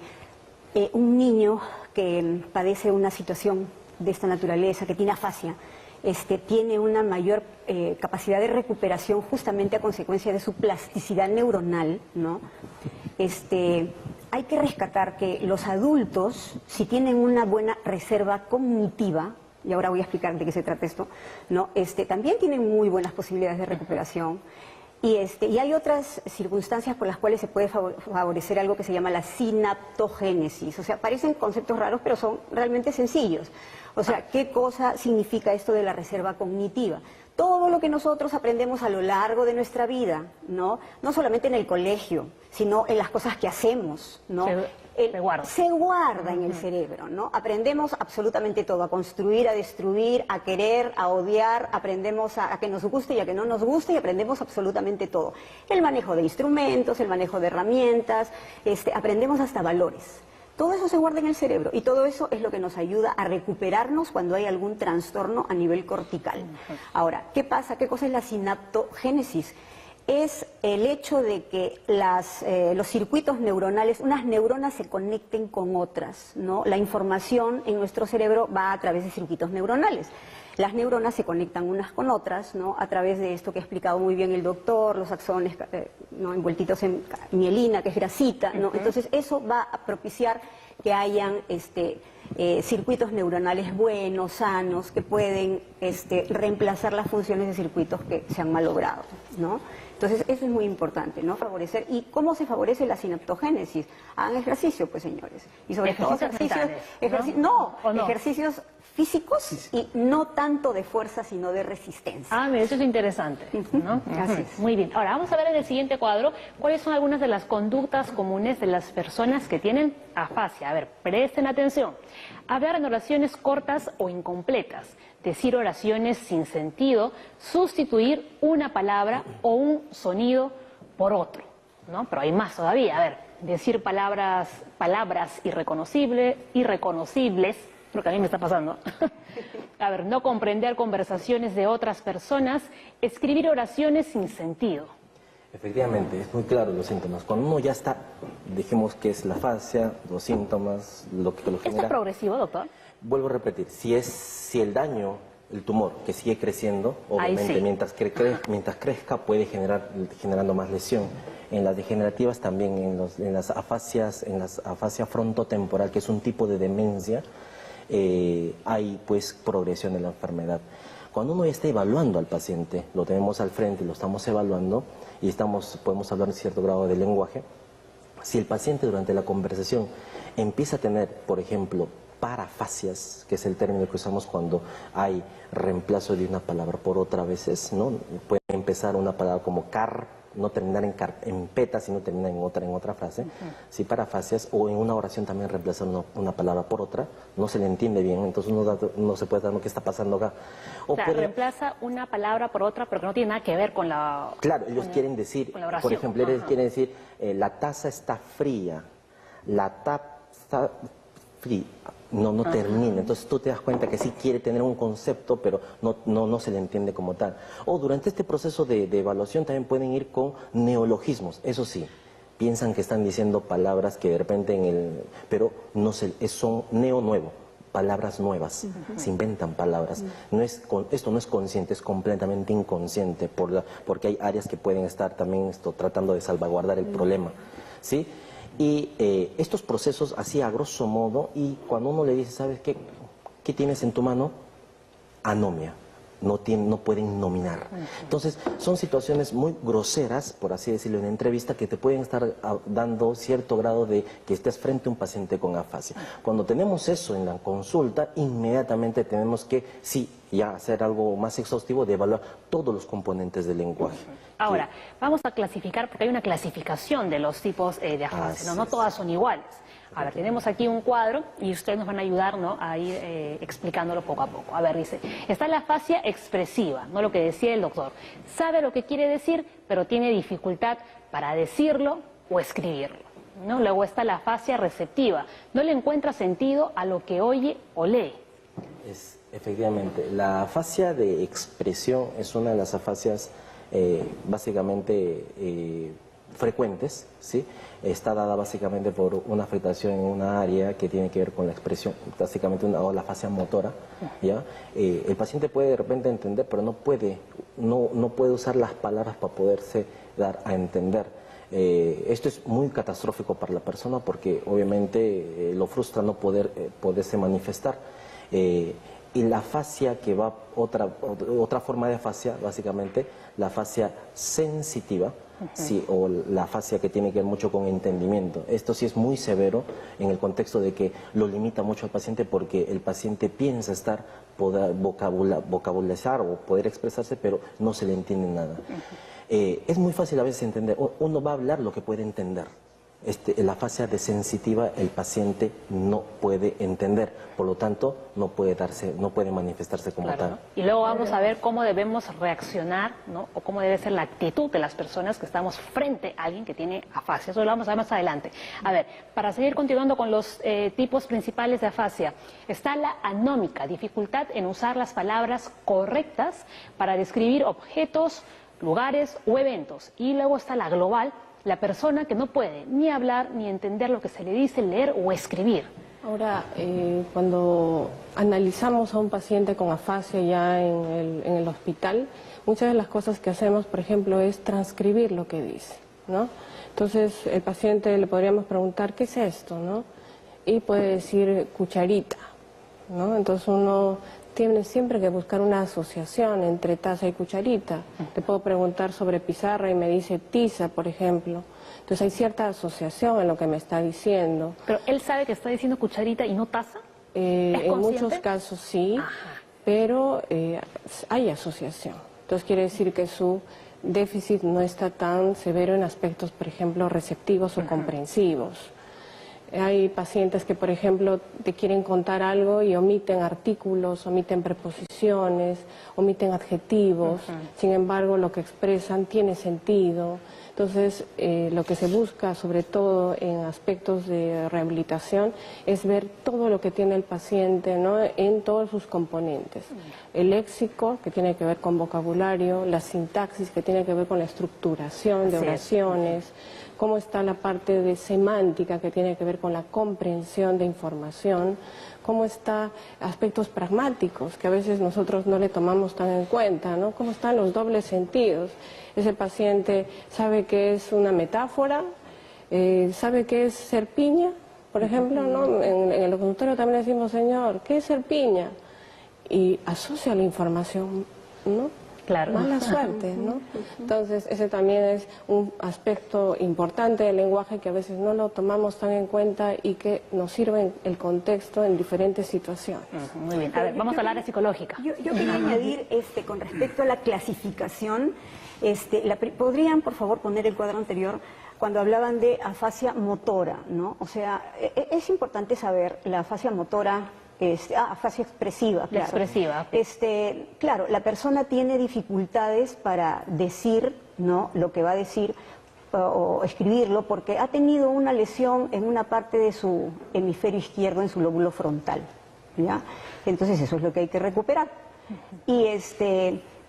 un niño que padece una situación de esta naturaleza, que tiene afasia, tiene una mayor capacidad de recuperación justamente a consecuencia de su plasticidad neuronal, ¿no? Hay que rescatar que los adultos, si tienen una buena reserva cognitiva, y ahora voy a explicar de qué se trata esto, ¿no? También tienen muy buenas posibilidades de recuperación. Y hay otras circunstancias por las cuales se puede favorecer algo que se llama la sinaptogénesis. O sea, parecen conceptos raros, pero son realmente sencillos. O sea, ¿qué cosa significa esto de la reserva cognitiva? Todo lo que nosotros aprendemos a lo largo de nuestra vida, ¿no? No solamente en el colegio, sino en las cosas que hacemos, ¿no? Se guarda en el cerebro, ¿no? Aprendemos absolutamente todo, a construir, a destruir, a querer, a odiar, aprendemos a que nos guste y a que no nos guste y aprendemos absolutamente todo. El manejo de instrumentos, el manejo de herramientas, aprendemos hasta valores. Todo eso se guarda en el cerebro y todo eso es lo que nos ayuda a recuperarnos cuando hay algún trastorno a nivel cortical. Ahora, ¿qué pasa? ¿Qué cosa es la sinaptogénesis? Es el hecho de que los circuitos neuronales, unas neuronas se conecten con otras, ¿no? La información en nuestro cerebro va a través de circuitos neuronales. Las neuronas se conectan unas con otras, ¿no? A través de esto que ha explicado muy bien el doctor, los axones, ¿no? Envueltitos en mielina, que es grasita, ¿no? Entonces eso va a propiciar que hayan circuitos neuronales buenos, sanos, que pueden reemplazar las funciones de circuitos que se han malogrado, ¿no? Entonces, eso es muy importante, ¿no? Favorecer. ¿Y cómo se favorece la sinaptogénesis? Hagan ejercicio, pues, señores. Y sobre todo ejercicios ejercicios físicos y no tanto de fuerza, sino de resistencia. Ah, mira, eso es interesante, ¿no? Así es. Muy bien. Ahora, vamos a ver en el siguiente cuadro cuáles son algunas de las conductas comunes de las personas que tienen afasia. A ver, presten atención. Hablar en oraciones cortas o incompletas, decir oraciones sin sentido, sustituir una palabra o un sonido por otro, ¿no? Pero hay más todavía. A ver, decir palabras irreconocibles, lo que a mí me está pasando. A ver, no comprender conversaciones de otras personas, escribir oraciones sin sentido. Efectivamente, es muy claro los síntomas. Cuando uno ya está, dijimos que es la afasia, los síntomas, lo que lo genera. ¿Esto es progresivo, doctor? Vuelvo a repetir, si el daño, el tumor, que sigue creciendo, obviamente, sí, mientras crezca puede generando más lesión. En las degenerativas también, en las afasias, afasia frontotemporal, que es un tipo de demencia, hay pues progresión de la enfermedad. Cuando uno ya está evaluando al paciente, lo tenemos al frente, lo estamos evaluando y podemos hablar de cierto grado de lenguaje, Si el paciente durante la conversación empieza a tener, por ejemplo, parafasias, que es el término que usamos cuando hay reemplazo de una palabra por otra a veces, ¿no? Puede empezar una palabra como car, no terminar en peta, sino terminar en otra frase. Si parafasias, o en una oración también reemplazar una palabra por otra, no se le entiende bien, entonces uno se puede dar lo que está pasando acá. O sea, reemplaza una palabra por otra, pero que no tiene nada que ver con la... Claro, ellos quieren decir, por ejemplo, ellos quieren decir, la taza está fría, la taza está fría. No termina, entonces tú te das cuenta que sí quiere tener un concepto, pero no se le entiende como tal. O durante este proceso de evaluación también pueden ir con neologismos, eso sí, piensan que están diciendo palabras que de repente pero no son nuevo, palabras nuevas, se inventan palabras. Esto no es consciente, es completamente inconsciente, porque hay áreas que pueden estar también tratando de salvaguardar el problema, ¿sí? Y estos procesos, así a grosso modo, y cuando uno le dice, ¿sabes qué tienes en tu mano? Anomia. No pueden nominar. Entonces, son situaciones muy groseras, por así decirlo, en entrevista, que te pueden estar dando cierto grado de que estés frente a un paciente con afasia. Cuando tenemos eso en la consulta, inmediatamente tenemos que, sí, ya hacer algo más exhaustivo de evaluar todos los componentes del lenguaje. Ahora, vamos a clasificar, porque hay una clasificación de los tipos de afasia, no todas son iguales. Ahora, tenemos aquí un cuadro y ustedes nos van a ayudar, ¿no?, a ir explicándolo poco a poco. A ver, dice, está la afasia expresiva, no lo que decía el doctor. Sabe lo que quiere decir, pero tiene dificultad para decirlo o escribirlo, ¿no? Luego está la afasia receptiva, no le encuentra sentido a lo que oye o lee. Efectivamente, la afasia de expresión es una de las afasias básicamente frecuentes, ¿sí? Está dada básicamente por una afectación en una área que tiene que ver con la expresión, básicamente la afasia motora, ¿ya? El paciente puede de repente entender, pero no puede usar las palabras para poderse dar a entender. Esto es muy catastrófico para la persona porque obviamente lo frustra no poderse manifestar. Y la afasia que va, otra forma de afasia, básicamente, la afasia sensitiva, sí, o la afasia que tiene que ver mucho con entendimiento. Esto sí es muy severo en el contexto de que lo limita mucho al paciente porque el paciente piensa poder vocabularizar o poder expresarse, pero no se le entiende nada. Es muy fácil a veces entender, uno va a hablar lo que puede entender. La afasia de sensitiva el paciente no puede entender, por lo tanto no puede manifestarse como tal. Y luego vamos a ver cómo debemos reaccionar, ¿no?, o cómo debe ser la actitud de las personas que estamos frente a alguien que tiene afasia. Eso lo vamos a ver más adelante. A ver, para seguir continuando con los tipos principales de afasia, está la anómica, dificultad en usar las palabras correctas para describir objetos, lugares o eventos. Y luego está la global, la persona que no puede ni hablar ni entender lo que se le dice, leer o escribir. Ahora, cuando analizamos a un paciente con afasia ya en el hospital, muchas de las cosas que hacemos, por ejemplo, es transcribir lo que dice, ¿no? Entonces, el paciente le podríamos preguntar, ¿qué es esto?, ¿no? Y puede decir cucharita, ¿no? Entonces uno tiene siempre que buscar una asociación entre taza y cucharita. Te puedo preguntar sobre pizarra y me dice tiza, por ejemplo. Entonces hay cierta asociación en lo que me está diciendo. ¿Pero él sabe que está diciendo cucharita y no taza? En muchos casos sí, pero hay asociación. Entonces quiere decir que su déficit no está tan severo en aspectos, por ejemplo, receptivos o comprensivos. Hay pacientes que, por ejemplo, te quieren contar algo y omiten artículos, omiten preposiciones, omiten adjetivos. Sin embargo, lo que expresan tiene sentido. Entonces, lo que se busca, sobre todo en aspectos de rehabilitación, es ver todo lo que tiene el paciente, ¿no?, en todos sus componentes. El léxico, que tiene que ver con vocabulario, la sintaxis, que tiene que ver con la estructuración de oraciones, cómo está la parte de semántica, que tiene que ver con la comprensión de información, cómo está aspectos pragmáticos, que a veces nosotros no le tomamos tan en cuenta, ¿no? Cómo están los dobles sentidos. Ese paciente sabe que es una metáfora, sabe que es ser piña, por ejemplo, ¿no? En el consultorio también decimos, señor, ¿qué es ser piña? Y asocia la información, ¿no? Claro. Mala suerte, ¿no? Entonces, ese también es un aspecto importante del lenguaje que a veces no lo tomamos tan en cuenta y que nos sirve en el contexto en diferentes situaciones. Muy bien. A ver, vamos a hablar de psicológica. Yo quería añadir, con respecto a la clasificación, ¿podrían, por favor, poner el cuadro anterior? Cuando hablaban de afasia motora, ¿no? O sea, es importante saber la afasia motora. Afasia expresiva, claro. Expresiva. Claro, la persona tiene dificultades para decir, ¿no?, lo que va a decir o escribirlo porque ha tenido una lesión en una parte de su hemisferio izquierdo, en su lóbulo frontal, ¿ya? Entonces eso es lo que hay que recuperar. Y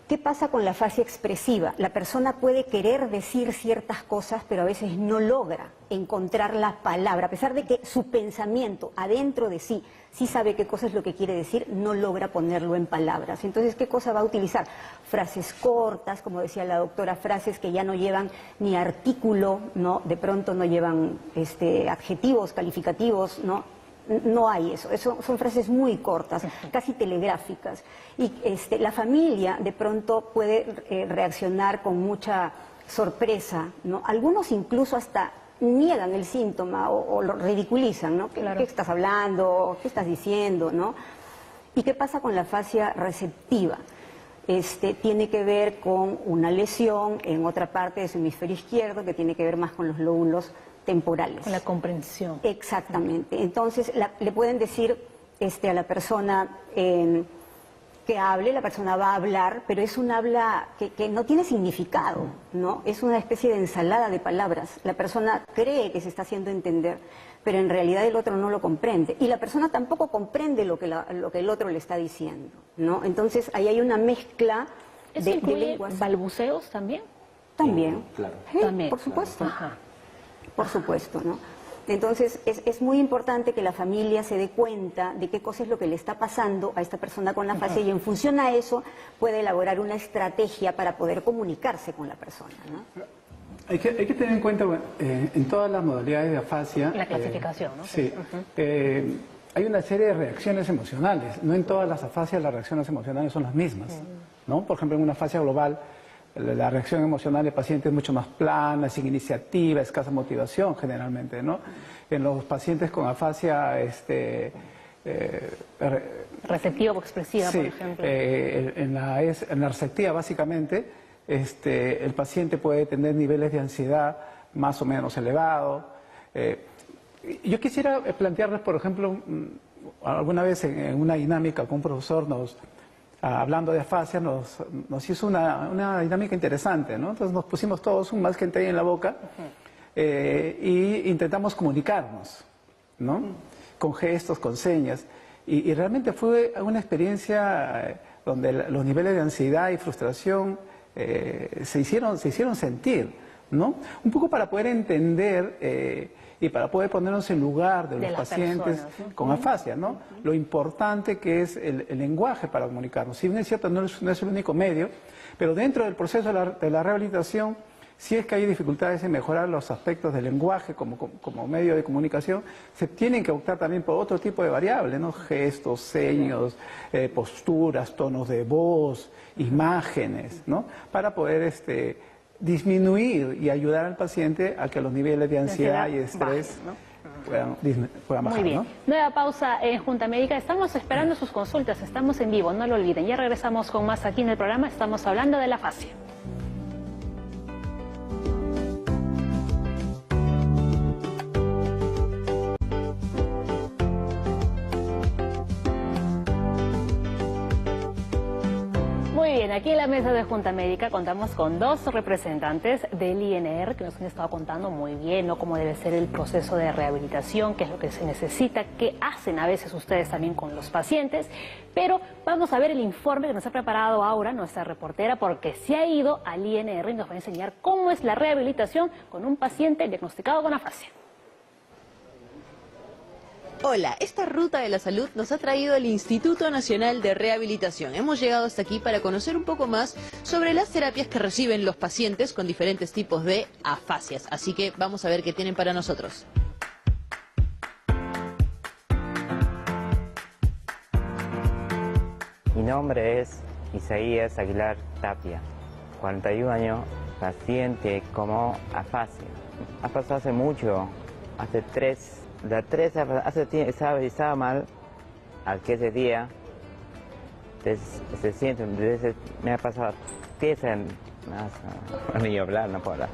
¿qué pasa con la afasia expresiva? La persona puede querer decir ciertas cosas, pero a veces no logra encontrar la palabra, a pesar de que su pensamiento adentro de sí sabe qué cosa es lo que quiere decir, no logra ponerlo en palabras. Entonces, ¿qué cosa va a utilizar? Frases cortas, como decía la doctora, frases que ya no llevan ni artículo, ¿no? De pronto no llevan adjetivos, calificativos, ¿no? No hay eso, son frases muy cortas, casi telegráficas. Y la familia de pronto puede reaccionar con mucha sorpresa, ¿no? Algunos incluso hasta niegan el síntoma o lo ridiculizan, ¿no? Claro. ¿Qué estás hablando? ¿Qué estás diciendo? ¿No? ¿Y qué pasa con la afasia receptiva? Tiene que ver con una lesión en otra parte de su hemisferio izquierdo que tiene que ver más con los lóbulos temporales. Con la comprensión. Exactamente. Entonces, le pueden decir a la persona que hable, la persona va a hablar, pero es un habla que no tiene significado, ¿no? Es una especie de ensalada de palabras. La persona cree que se está haciendo entender, pero en realidad el otro no lo comprende. Y la persona tampoco comprende lo que el otro le está diciendo, ¿no? Entonces, ahí hay una mezcla ¿Eso de incluye lenguas. balbuceos también? También. Claro. También. Por supuesto. Ajá. Por supuesto, ¿no? Entonces, es muy importante que la familia se dé cuenta de qué cosa es lo que le está pasando a esta persona con la afasia y en función a eso puede elaborar una estrategia para poder comunicarse con la persona, ¿no? Hay que tener en cuenta, bueno, en todas las modalidades de afasia... La clasificación, ¿no? Sí. Hay una serie de reacciones emocionales. No en todas las afasias las reacciones emocionales son las mismas, ¿no? Por ejemplo, en una afasia global, la reacción emocional del paciente es mucho más plana, sin iniciativa, escasa motivación generalmente, ¿no? En los pacientes con afasia receptiva o expresiva, sí, por ejemplo. En la receptiva, básicamente, el paciente puede tener niveles de ansiedad más o menos elevados. Yo quisiera plantearles, por ejemplo, alguna vez en una dinámica con un profesor hablando de afasia, nos hizo una dinámica interesante, ¿no? Entonces nos pusimos todos un masking tape en la boca y intentamos comunicarnos, ¿no? Con gestos, con señas. Y realmente fue una experiencia donde los niveles de ansiedad y frustración se hicieron sentir, ¿no? Un poco para poder entender y para poder ponernos en lugar de los pacientes personas, ¿no? con afasia, ¿no? Lo importante que es el lenguaje para comunicarnos. Si bien es cierto, no es el único medio, pero dentro del proceso de la rehabilitación, si es que hay dificultades en mejorar los aspectos del lenguaje como medio de comunicación, se tienen que optar también por otro tipo de variables, ¿no? Gestos, seños, posturas, tonos de voz, imágenes, ¿no? Para poder disminuir y ayudar al paciente a que los niveles de ansiedad y estrés puedan bajar. Muy bien. ¿No? Nueva pausa en Junta Médica. Estamos esperando sus consultas. Estamos en vivo, no lo olviden. Ya regresamos con más aquí en el programa. Estamos hablando de la afasia. Muy bien, aquí en la mesa de Junta Médica contamos con dos representantes del INR que nos han estado contando muy bien, ¿no? Cómo debe ser el proceso de rehabilitación, qué es lo que se necesita, qué hacen a veces ustedes también con los pacientes. Pero vamos a ver el informe que nos ha preparado Aura, nuestra reportera, porque se ha ido al INR y nos va a enseñar cómo es la rehabilitación con un paciente diagnosticado con afasia. Hola, esta ruta de la salud nos ha traído el Instituto Nacional de Rehabilitación. Hemos llegado hasta aquí para conocer un poco más sobre las terapias que reciben los pacientes con diferentes tipos de afasias. Así que vamos a ver qué tienen para nosotros. Mi nombre es Isaías Aguilar Tapia, 41 años, paciente como afasia. Ha pasado hace mucho, hace estaba mal, al que ese día se siente, me ha pasado 10 años, ni hablar, no puedo hablar.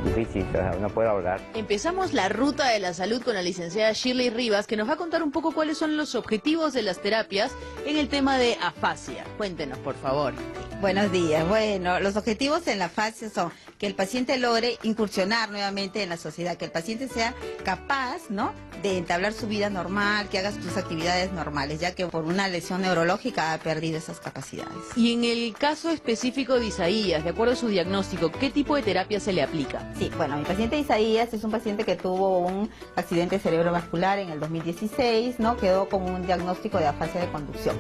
Difícil, no puedo hablar. Empezamos la ruta de la salud con la licenciada Shirley Rivas, que nos va a contar un poco cuáles son los objetivos de las terapias en el tema de afasia. Cuéntenos, por favor. Buenos días. Bueno, los objetivos en la afasia son que el paciente logre incursionar nuevamente en la sociedad, que el paciente sea capaz, ¿no?, de entablar su vida normal, que haga sus actividades normales, ya que por una lesión neurológica ha perdido esas capacidades. Y en el caso específico de Isaías, de acuerdo a su diagnóstico, ¿qué tipo de terapia se le aplica? Sí, bueno, mi paciente Isaías es un paciente que tuvo un accidente cerebrovascular en el 2016, ¿no? Quedó con un diagnóstico de afasia de conducción,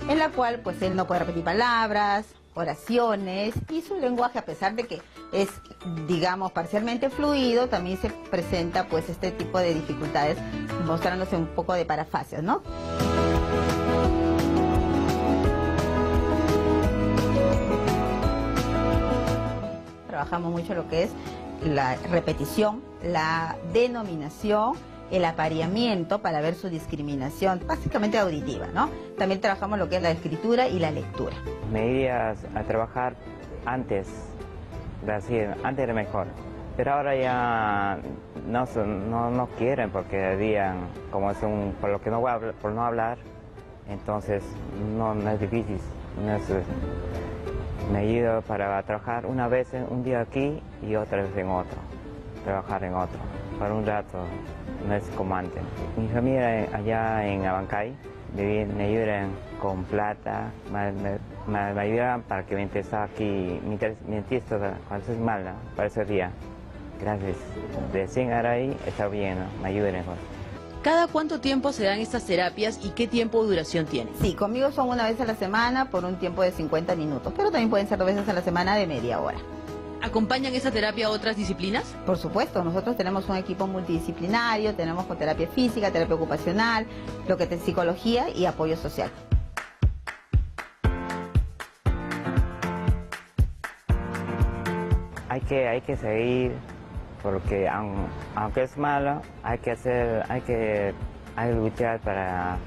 en la cual pues él no puede repetir palabras, oraciones, y su lenguaje, a pesar de que es, digamos, parcialmente fluido, también se presenta pues este tipo de dificultades, mostrándose un poco de parafasias, ¿no? Trabajamos mucho lo que es la repetición, la denominación, el apareamiento para ver su discriminación, básicamente auditiva, ¿no? También trabajamos lo que es la escritura y la lectura. Me iría a trabajar antes, antes era mejor, pero ahora ya no quieren porque dirían, como es por lo que no voy a hablar, por no hablar, entonces no es difícil. Me he ido para trabajar una vez un día aquí y otra vez en otro, trabajar en otro, por un rato, no es como antes. Mi familia allá en Abancay me ayudan con plata, me ayudan para que me interesa aquí, mi dentista cuando es mala, para ese día. Gracias. De 100 ahora ahí está bien, ¿no? Me ayudan. ¿Cada cuánto tiempo se dan estas terapias y qué tiempo de duración tienen? Sí, conmigo son una vez a la semana por un tiempo de 50 minutos, pero también pueden ser 2 veces a la semana de media hora. ¿Acompañan esta terapia a otras disciplinas? Por supuesto, nosotros tenemos un equipo multidisciplinario, tenemos con terapia física, terapia ocupacional, lo que es psicología y apoyo social. Hay que seguir, porque aunque es malo, hay que luchar para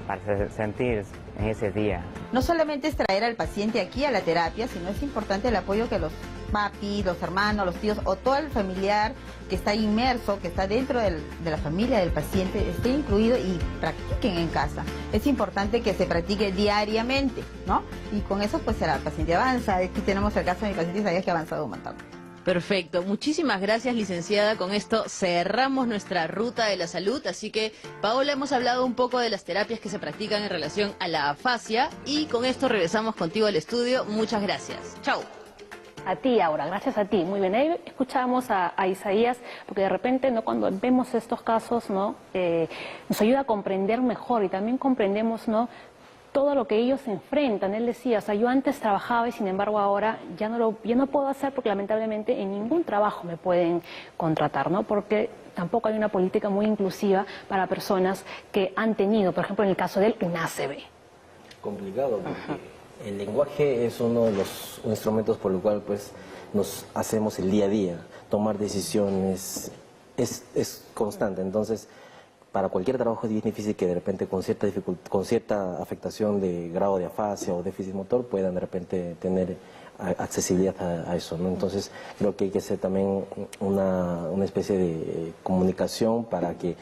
sentir en ese día. No solamente es traer al paciente aquí a la terapia, sino es importante el apoyo que los papis, los hermanos, los tíos o todo el familiar que está inmerso, que está dentro de la familia del paciente, esté incluido y practiquen en casa. Es importante que se practique diariamente, ¿no? Y con eso pues el paciente avanza. Aquí tenemos el caso de mi paciente Isaías que ha avanzado un montón. Perfecto, muchísimas gracias, licenciada. Con esto cerramos nuestra ruta de la salud, así que Paola, hemos hablado un poco de las terapias que se practican en relación a la afasia y con esto regresamos contigo al estudio. Muchas gracias. Chau. A ti, Aura, gracias a ti. Muy bien, ahí escuchamos a Isaías, porque de repente, ¿no?, cuando vemos estos casos, ¿no?, nos ayuda a comprender mejor y también comprendemos, ¿no?, todo lo que ellos se enfrentan. Él decía, o sea, yo antes trabajaba y sin embargo ahora ya no puedo hacer porque lamentablemente en ningún trabajo me pueden contratar, ¿no? Porque tampoco hay una política muy inclusiva para personas que han tenido, por ejemplo, en el caso de él, un ACV. Complicado porque el lenguaje es uno de los instrumentos por el cual pues nos hacemos el día a día. Tomar decisiones es constante, entonces para cualquier trabajo es bien difícil que de repente con cierta afectación de grado de afasia o déficit motor puedan de repente tener accesibilidad a eso, ¿no? Entonces creo que hay que hacer también una especie de comunicación para que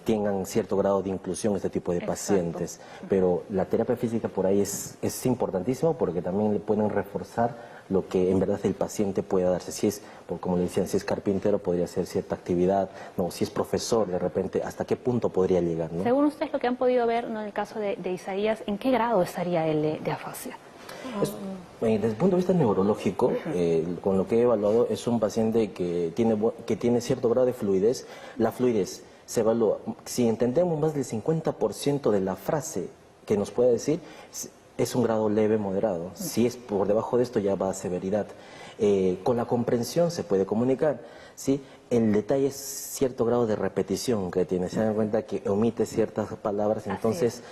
tengan cierto grado de inclusión este tipo de pacientes. Exacto. Pero la terapia física por ahí es importantísimo porque también le pueden reforzar lo que en verdad el paciente pueda darse. Si es, como le decían, si es carpintero podría hacer cierta actividad, no, si es profesor de repente, ¿hasta qué punto podría llegar, ¿no? Según ustedes lo que han podido ver, ¿no?, en el caso de Isaías, ¿en qué grado estaría él de afasia? Desde el punto de vista neurológico, con lo que he evaluado, es un paciente que tiene cierto grado de fluidez. La fluidez se evalúa, si entendemos más del 50% de la frase que nos puede decir, es un grado leve, moderado. Si es por debajo de esto ya va a severidad. Con la comprensión se puede comunicar, ¿sí? El detalle es cierto grado de repetición que tiene. Se dan cuenta que omite ciertas palabras, entonces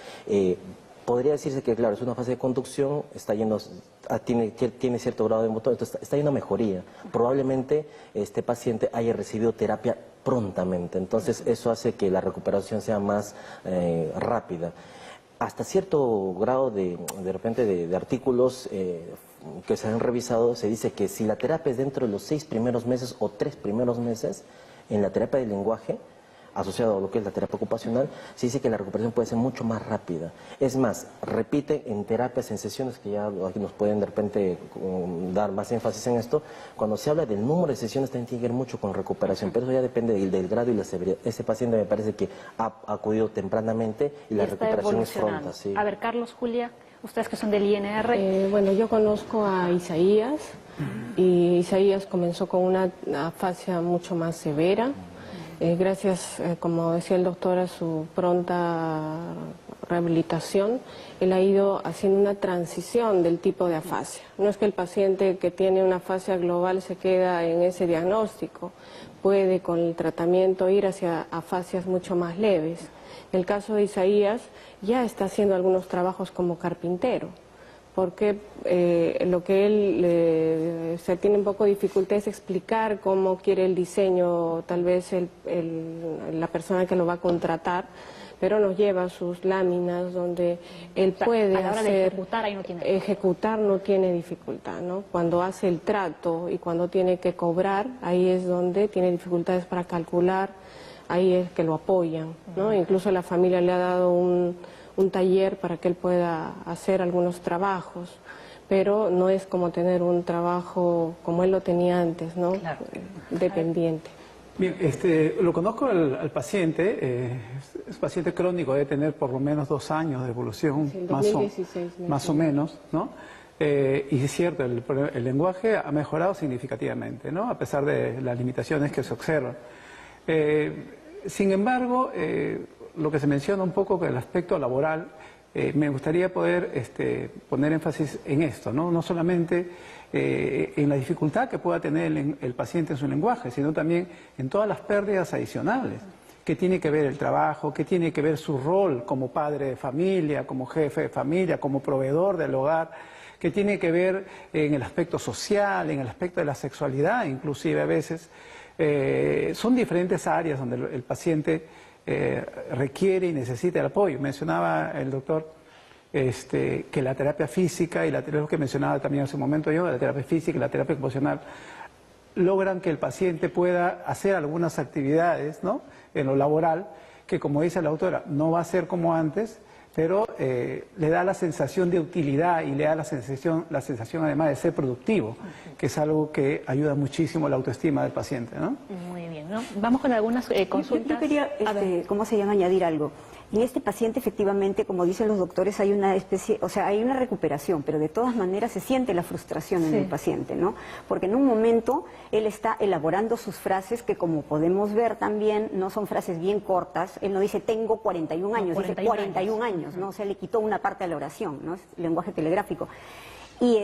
podría decirse que, claro, es una fase de conducción, está yendo, tiene cierto grado de motor, entonces está yendo a mejoría. Probablemente este paciente haya recibido terapia prontamente, entonces eso hace que la recuperación sea más rápida. Hasta cierto grado de repente de artículos que se han revisado, se dice que si la terapia es dentro de los 6 primeros meses o 3 primeros meses, en la terapia del lenguaje, asociado a lo que es la terapia ocupacional, se dice que la recuperación puede ser mucho más rápida. Es más, repite en terapias, en sesiones, que ya aquí nos pueden de repente dar más énfasis en esto, cuando se habla del número de sesiones también tiene que ver mucho con recuperación, pero eso ya depende del grado y la severidad. Este paciente me parece que ha acudido tempranamente y la recuperación es pronta. Sí. A ver, Carlos, Julia, ustedes que son del INR. Bueno, yo conozco a Isaías y Isaías comenzó con una afasia mucho más severa. Gracias, como decía el doctor, a su pronta rehabilitación, él ha ido haciendo una transición del tipo de afasia. No es que el paciente que tiene una afasia global se queda en ese diagnóstico, puede con el tratamiento ir hacia afasias mucho más leves. En el caso de Isaías, ya está haciendo algunos trabajos como carpintero, porque lo que él se tiene un poco de dificultad es explicar cómo quiere el diseño, tal vez la persona que lo va a contratar, pero nos lleva sus láminas donde él puede a la hora hacer, de ejecutar, ahí no tiene ejecutar no tiene dificultad, ¿no? Cuando hace el trato y cuando tiene que cobrar, ahí es donde tiene dificultades para calcular, ahí es que lo apoyan, ¿no? Incluso la familia le ha dado un taller para que él pueda hacer algunos trabajos, pero no es como tener un trabajo como él lo tenía antes, ¿no? Claro. Dependiente. Bien, lo conozco al paciente, es paciente crónico, debe tener por lo menos 2 años de evolución, Sí, 2016, más o menos, ¿no? Y es cierto, el lenguaje ha mejorado significativamente, ¿no? A pesar de las limitaciones que se observan. Sin embargo, lo que se menciona un poco que el aspecto laboral, me gustaría poder poner énfasis en esto, ¿no? No solamente en la dificultad que pueda tener el paciente en su lenguaje, sino también en todas las pérdidas adicionales. ¿Qué tiene que ver el trabajo? ¿Qué tiene que ver su rol como padre de familia, como jefe de familia, como proveedor del hogar? ¿Qué tiene que ver en el aspecto social, en el aspecto de la sexualidad, inclusive a veces? Son diferentes áreas donde el paciente requiere y necesita el apoyo. Mencionaba el doctor que la terapia física y lo que mencionaba también hace un momento yo, la terapia física y la terapia ocupacional logran que el paciente pueda hacer algunas actividades, ¿no?, en lo laboral, que como dice la autora, no va a ser como antes, pero le da la sensación de utilidad y le da la sensación además de ser productivo, que es algo que ayuda muchísimo a la autoestima del paciente, ¿no? Muy bien, ¿no? Vamos con algunas consultas. Yo quería, ¿cómo se llama?, añadir algo. En este paciente, efectivamente, como dicen los doctores, hay una especie, o sea, hay una recuperación, pero de todas maneras se siente la frustración en el paciente, ¿no? Porque en un momento él está elaborando sus frases que, como podemos ver también, no son frases bien cortas. Él no dice tengo 41 años, dice 41 años, ¿no? O sea, le quitó una parte de la oración, ¿no? Es lenguaje telegráfico. Y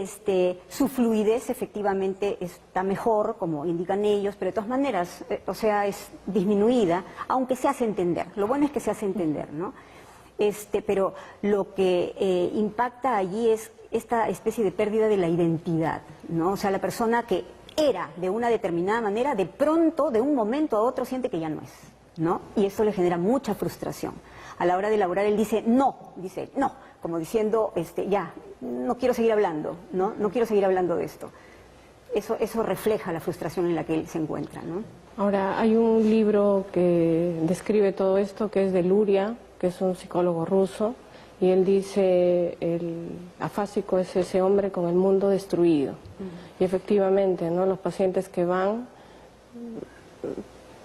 su fluidez efectivamente está mejor, como indican ellos, pero de todas maneras, o sea, es disminuida, aunque se hace entender. Lo bueno es que se hace entender, ¿no? Pero lo que impacta allí es esta especie de pérdida de la identidad, ¿no? O sea, la persona que era de una determinada manera, de pronto, de un momento a otro, siente que ya no es, ¿no? Y eso le genera mucha frustración. A la hora de elaborar, él dice no, como diciendo, ya, no quiero seguir hablando, ¿no? No quiero seguir hablando de esto. Eso refleja la frustración en la que él se encuentra, ¿no? Ahora, hay un libro que describe todo esto, que es de Luria, que es un psicólogo ruso, y él dice, el afásico es ese hombre con el mundo destruido. Y efectivamente, ¿no?, los pacientes que van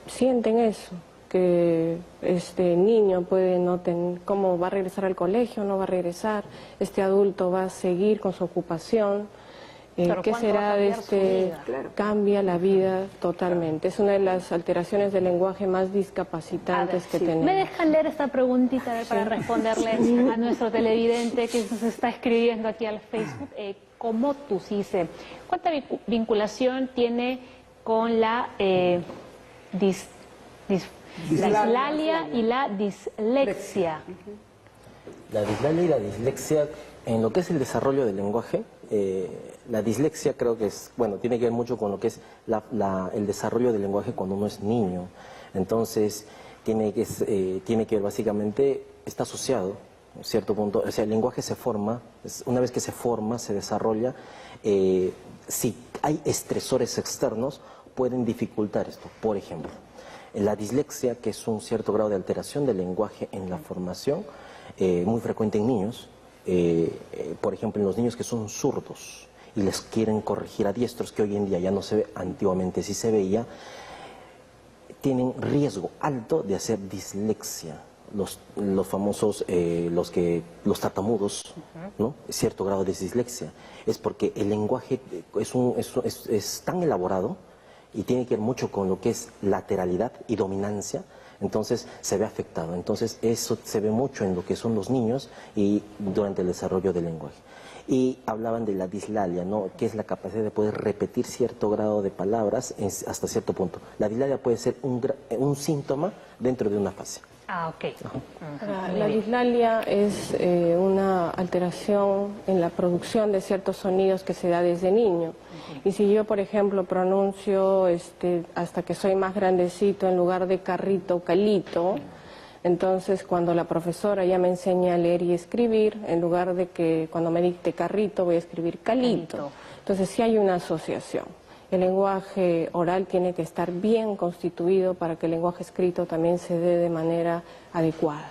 sienten eso, que este niño puede no tener, cómo va a regresar al colegio, no va a regresar, este adulto va a seguir con su ocupación, ¿qué será de Cambia la vida totalmente. Es una de las alteraciones del lenguaje más discapacitantes que tenemos. ¿Me dejan leer esta preguntita para responderle a nuestro televidente que nos está escribiendo aquí al Facebook? Comotus dice, ¿cuánta vinculación tiene con la dislalia y la dislexia? La dislalia y la dislexia, en lo que es el desarrollo del lenguaje, la dislexia creo que es, bueno, tiene que ver mucho con lo que es el desarrollo del lenguaje cuando uno es niño. Entonces, tiene que ver básicamente, está asociado, a cierto punto, o sea, el lenguaje se forma, una vez que se forma, se desarrolla, si hay estresores externos, pueden dificultar esto. Por ejemplo, la dislexia, que es un cierto grado de alteración del lenguaje en la formación, muy frecuente en niños, por ejemplo en los niños que son zurdos y les quieren corregir a diestros, que hoy en día ya no se ve, antiguamente sí se veía, tienen riesgo alto de hacer dislexia. Los famosos, los tartamudos, ¿no? Cierto grado de dislexia. Es porque el lenguaje es tan elaborado y tiene que ver mucho con lo que es lateralidad y dominancia, entonces se ve afectado. Entonces eso se ve mucho en lo que son los niños y durante el desarrollo del lenguaje. Y hablaban de la dislalia, ¿no? Que es la capacidad de poder repetir cierto grado de palabras hasta cierto punto. La dislalia puede ser un síntoma dentro de una fase. Ah, ok. La dislalia es una alteración en la producción de ciertos sonidos que se da desde niño. Y si yo, por ejemplo, pronuncio hasta que soy más grandecito, en lugar de carrito, calito, entonces cuando la profesora ya me enseña a leer y escribir, en lugar de que cuando me dicte carrito, voy a escribir calito. Entonces sí hay una asociación. El lenguaje oral tiene que estar bien constituido para que el lenguaje escrito también se dé de manera adecuada.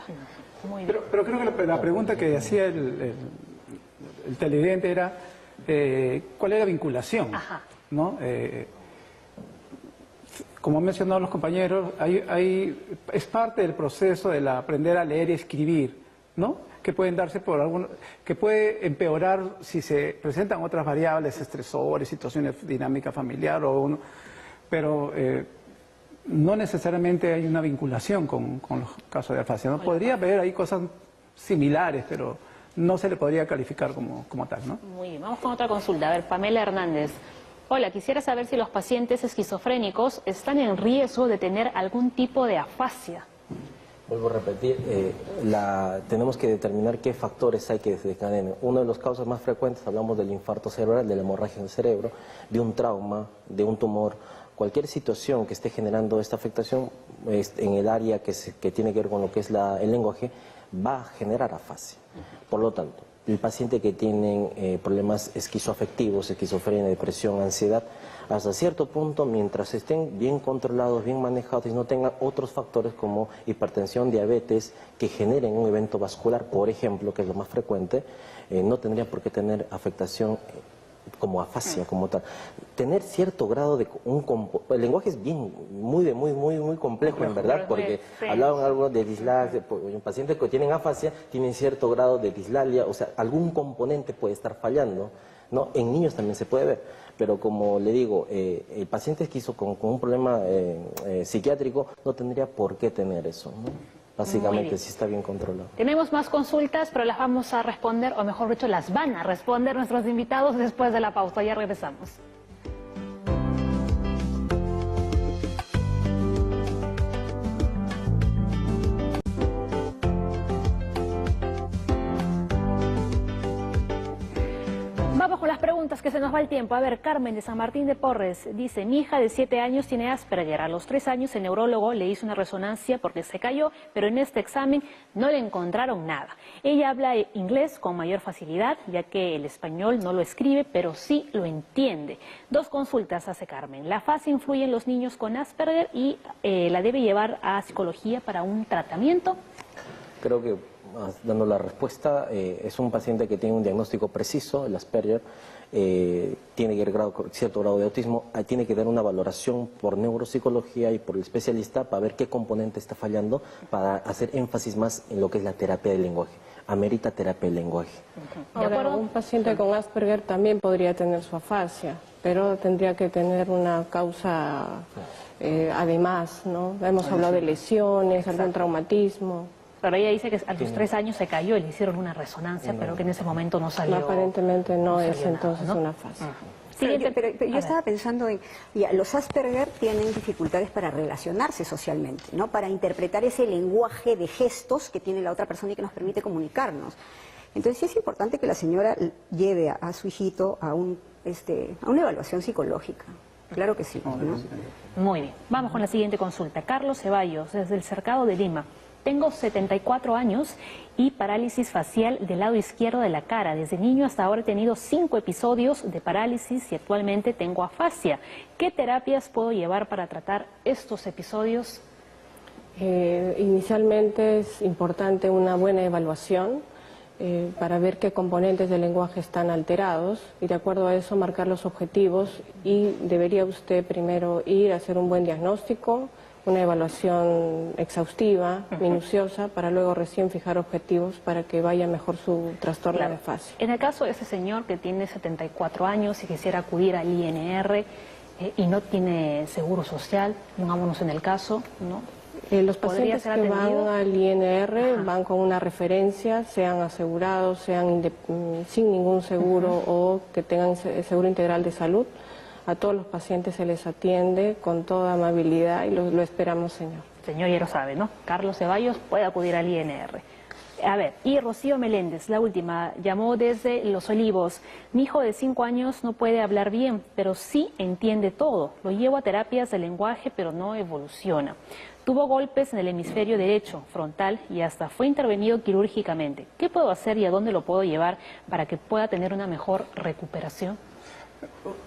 Pero creo que la pregunta que hacía el televidente era ¿cuál es la vinculación? ¿No? Como han mencionado los compañeros, es parte del proceso de aprender a leer y escribir, ¿no? Que pueden darse que puede empeorar si se presentan otras variables, estresores, situaciones dinámica familiar, pero no necesariamente hay una vinculación con los casos de afasia, ¿no? Podría haber ahí cosas similares, pero no se le podría calificar como tal, ¿no? Muy bien, vamos con otra consulta. A ver, Pamela Hernández. Hola, quisiera saber si los pacientes esquizofrénicos están en riesgo de tener algún tipo de afasia. Vuelvo a repetir, tenemos que determinar qué factores hay que desencadenen. Una de las causas más frecuentes, hablamos del infarto cerebral, de la hemorragia del cerebro, de un trauma, de un tumor. Cualquier situación que esté generando esta afectación en el área que tiene que ver con lo que es el lenguaje, va a generar afasia. Por lo tanto, el paciente que tiene problemas esquizoafectivos, esquizofrenia, depresión, ansiedad, hasta cierto punto, mientras estén bien controlados, bien manejados y no tengan otros factores como hipertensión, diabetes, que generen un evento vascular, por ejemplo, que es lo más frecuente, no tendría por qué tener afectación como afasia, como tal. Tener cierto grado de el lenguaje es muy complejo, en verdad, porque hablaban algo de dislalia, pacientes que tienen afasia tienen cierto grado de dislalia, o sea, algún componente puede estar fallando, ¿no? En niños también se puede ver, pero como le digo, el paciente esquizo con un problema psiquiátrico no tendría por qué tener eso, ¿no? Básicamente, si está bien controlado. Tenemos más consultas, pero las vamos a responder, o mejor dicho, las van a responder nuestros invitados después de la pausa. Ya regresamos. Vamos con las preguntas, que se nos va el tiempo. A ver, Carmen de San Martín de Porres dice: mi hija de 7 años tiene Asperger. A los 3 años el neurólogo le hizo una resonancia porque se cayó, pero en este examen no le encontraron nada. Ella habla inglés con mayor facilidad, ya que el español no lo escribe, pero sí lo entiende. 2 consultas hace Carmen. ¿La afasia influye en los niños con Asperger y la debe llevar a psicología para un tratamiento? Creo que, dando la respuesta, es un paciente que tiene un diagnóstico preciso, el Asperger, tiene que ir cierto grado de autismo, tiene que dar una valoración por neuropsicología y por el especialista para ver qué componente está fallando, para hacer énfasis más en lo que es la terapia del lenguaje. Amerita terapia del lenguaje. Ahora, un paciente con Asperger también podría tener su afasia, pero tendría que tener una causa además, ¿no? Hemos hablado de lesiones, algún traumatismo. Pero ella dice que a los 3 años se cayó y le hicieron una resonancia, pero que en ese momento no salió. Aparentemente no es entonces una afasia. Siguiente. Pero yo estaba pensando en, ya, los Asperger tienen dificultades para relacionarse socialmente, ¿no? Para interpretar ese lenguaje de gestos que tiene la otra persona y que nos permite comunicarnos. Entonces sí es importante que la señora lleve a su hijito a una evaluación psicológica. Claro que sí, ¿no? Muy bien. Vamos con la siguiente consulta. Carlos Ceballos, desde el Cercado de Lima. Tengo 74 años y parálisis facial del lado izquierdo de la cara. Desde niño hasta ahora he tenido 5 episodios de parálisis y actualmente tengo afasia. ¿Qué terapias puedo llevar para tratar estos episodios? Inicialmente es importante una buena evaluación para ver qué componentes del lenguaje están alterados y de acuerdo a eso marcar los objetivos y debería usted primero ir a hacer un buen diagnóstico, una evaluación exhaustiva, minuciosa, para luego recién fijar objetivos para que vaya mejor su trastorno de afasia. En el caso de ese señor que tiene 74 años y quisiera acudir al INR y no tiene seguro social, pongámonos en el caso, ¿no? Los pacientes que van al INR van con una referencia, sean asegurados, sean sin ningún seguro o que tengan seguro integral de salud. A todos los pacientes se les atiende con toda amabilidad y lo esperamos, señor. Señor ya lo sabe, ¿no? Carlos Ceballos puede acudir al INR. A ver, y Rocío Meléndez, la última, llamó desde Los Olivos. Mi hijo de 5 años no puede hablar bien, pero sí entiende todo. Lo llevo a terapias de lenguaje, pero no evoluciona. Tuvo golpes en el hemisferio derecho, frontal, y hasta fue intervenido quirúrgicamente. ¿Qué puedo hacer y a dónde lo puedo llevar para que pueda tener una mejor recuperación?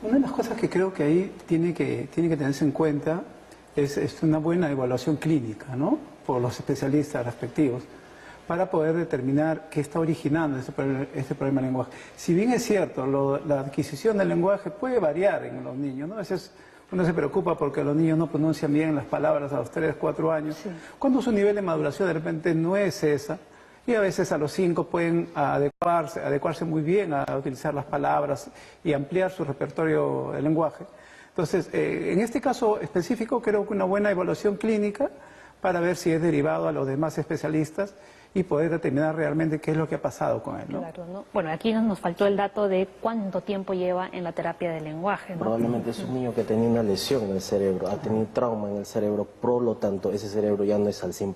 Una de las cosas que creo que ahí tiene que tenerse en cuenta es una buena evaluación clínica, ¿no? Por los especialistas respectivos, para poder determinar qué está originando este problema del lenguaje. Si bien es cierto, la adquisición del lenguaje puede variar en los niños, ¿no? A veces uno se preocupa porque los niños no pronuncian bien las palabras a los 3, 4 años, cuando su nivel de maduración de repente no es esa, y a veces a los 5 pueden adecuarse muy bien a utilizar las palabras y ampliar su repertorio de lenguaje. Entonces, en este caso específico, creo que una buena evaluación clínica para ver si es derivado a los demás especialistas y poder determinar realmente qué es lo que ha pasado con él, ¿no? Claro, ¿no? Bueno, aquí nos faltó el dato de cuánto tiempo lleva en la terapia del lenguaje, ¿no? Probablemente es un niño que tenía una lesión en el cerebro, ha tenido trauma en el cerebro, por lo tanto ese cerebro ya no es al 100%.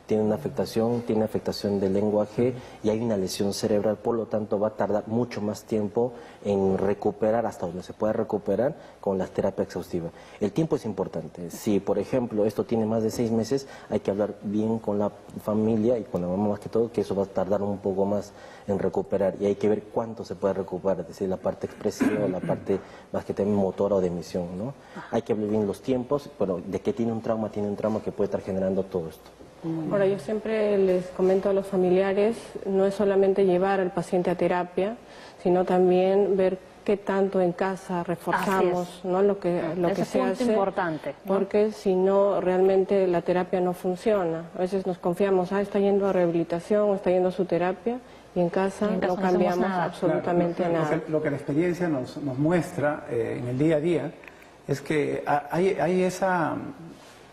Tiene afectación del lenguaje y hay una lesión cerebral, por lo tanto va a tardar mucho más tiempo en recuperar, hasta donde se pueda recuperar con la terapia exhaustiva. El tiempo es importante. Si, por ejemplo, esto tiene más de 6 meses, hay que hablar bien con la familia y con la mamá más que todo, que eso va a tardar un poco más en recuperar y hay que ver cuánto se puede recuperar, es decir, la parte expresiva o la parte más que también motora o de emisión, ¿no? Hay que hablar bien los tiempos, pero de que tiene un trauma que puede estar generando todo esto. Ahora, yo siempre les comento a los familiares, no es solamente llevar al paciente a terapia, sino también ver qué tanto en casa reforzamos, ¿no? lo que se hace, importante, ¿no? Porque si no, realmente la terapia no funciona. A veces nos confiamos, está yendo a rehabilitación o está yendo a su terapia, y en casa no cambiamos absolutamente nada. Lo que la experiencia nos muestra en el día a día es que hay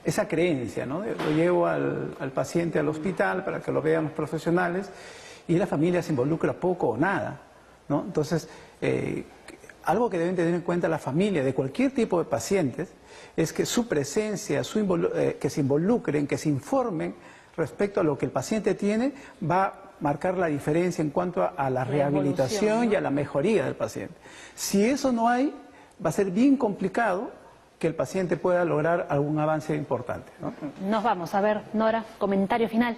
esa creencia, ¿no? Lo llevo al paciente al hospital para que lo vean los profesionales y la familia se involucra poco o nada, ¿no? Entonces, algo que deben tener en cuenta la familia de cualquier tipo de pacientes es que su presencia, que se involucren, que se informen respecto a lo que el paciente tiene, va a marcar la diferencia en cuanto a la rehabilitación, ¿no? Y a la mejoría del paciente. Si eso no hay, va a ser bien complicado que el paciente pueda lograr algún avance importante, ¿no? Nos vamos. A ver, Nora, comentario final.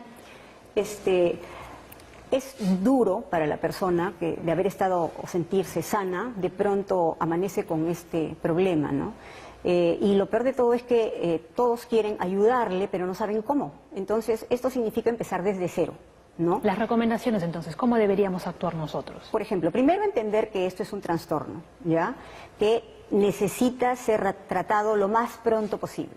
Es duro para la persona que de haber estado o sentirse sana, de pronto amanece con este problema, ¿no? Y lo peor de todo es que todos quieren ayudarle, pero no saben cómo. Entonces, esto significa empezar desde cero, ¿no? Las recomendaciones, entonces, ¿cómo deberíamos actuar nosotros? Por ejemplo, primero entender que esto es un trastorno, ¿ya? Que necesita ser tratado lo más pronto posible.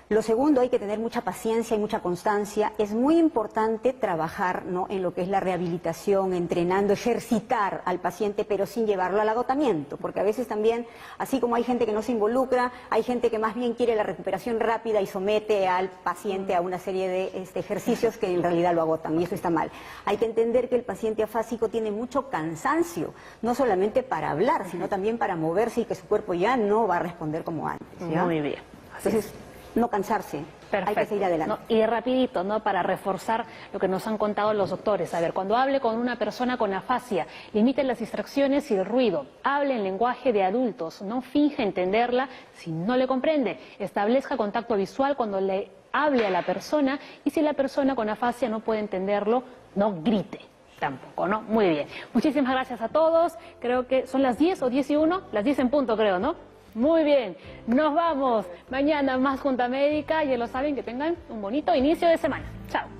Lo segundo, hay que tener mucha paciencia y mucha constancia. Es muy importante trabajar, ¿no?, en lo que es la rehabilitación, entrenando, ejercitar al paciente, pero sin llevarlo al agotamiento, porque a veces también, así como hay gente que no se involucra, hay gente que más bien quiere la recuperación rápida y somete al paciente a una serie de ejercicios que en realidad lo agotan, y eso está mal. Hay que entender que el paciente afásico tiene mucho cansancio, no solamente para hablar, sino también para moverse y que su cuerpo ya no va a responder como antes, ¿ya? Muy bien. Entonces, no cansarse. Perfecto. Hay que seguir adelante. No, y rapidito, ¿no?, para reforzar lo que nos han contado los doctores. A ver, cuando hable con una persona con afasia, limite las distracciones y el ruido. Hable en lenguaje de adultos. No finja entenderla si no le comprende. Establezca contacto visual cuando le hable a la persona. Y si la persona con afasia no puede entenderlo, no grite. Tampoco, ¿no? Muy bien. Muchísimas gracias a todos. Creo que son las 10 o 10 y 1. Las 10 en punto, creo, ¿no? Muy bien, nos vamos. Mañana más Junta Médica, ya lo saben, que tengan un bonito inicio de semana. Chao.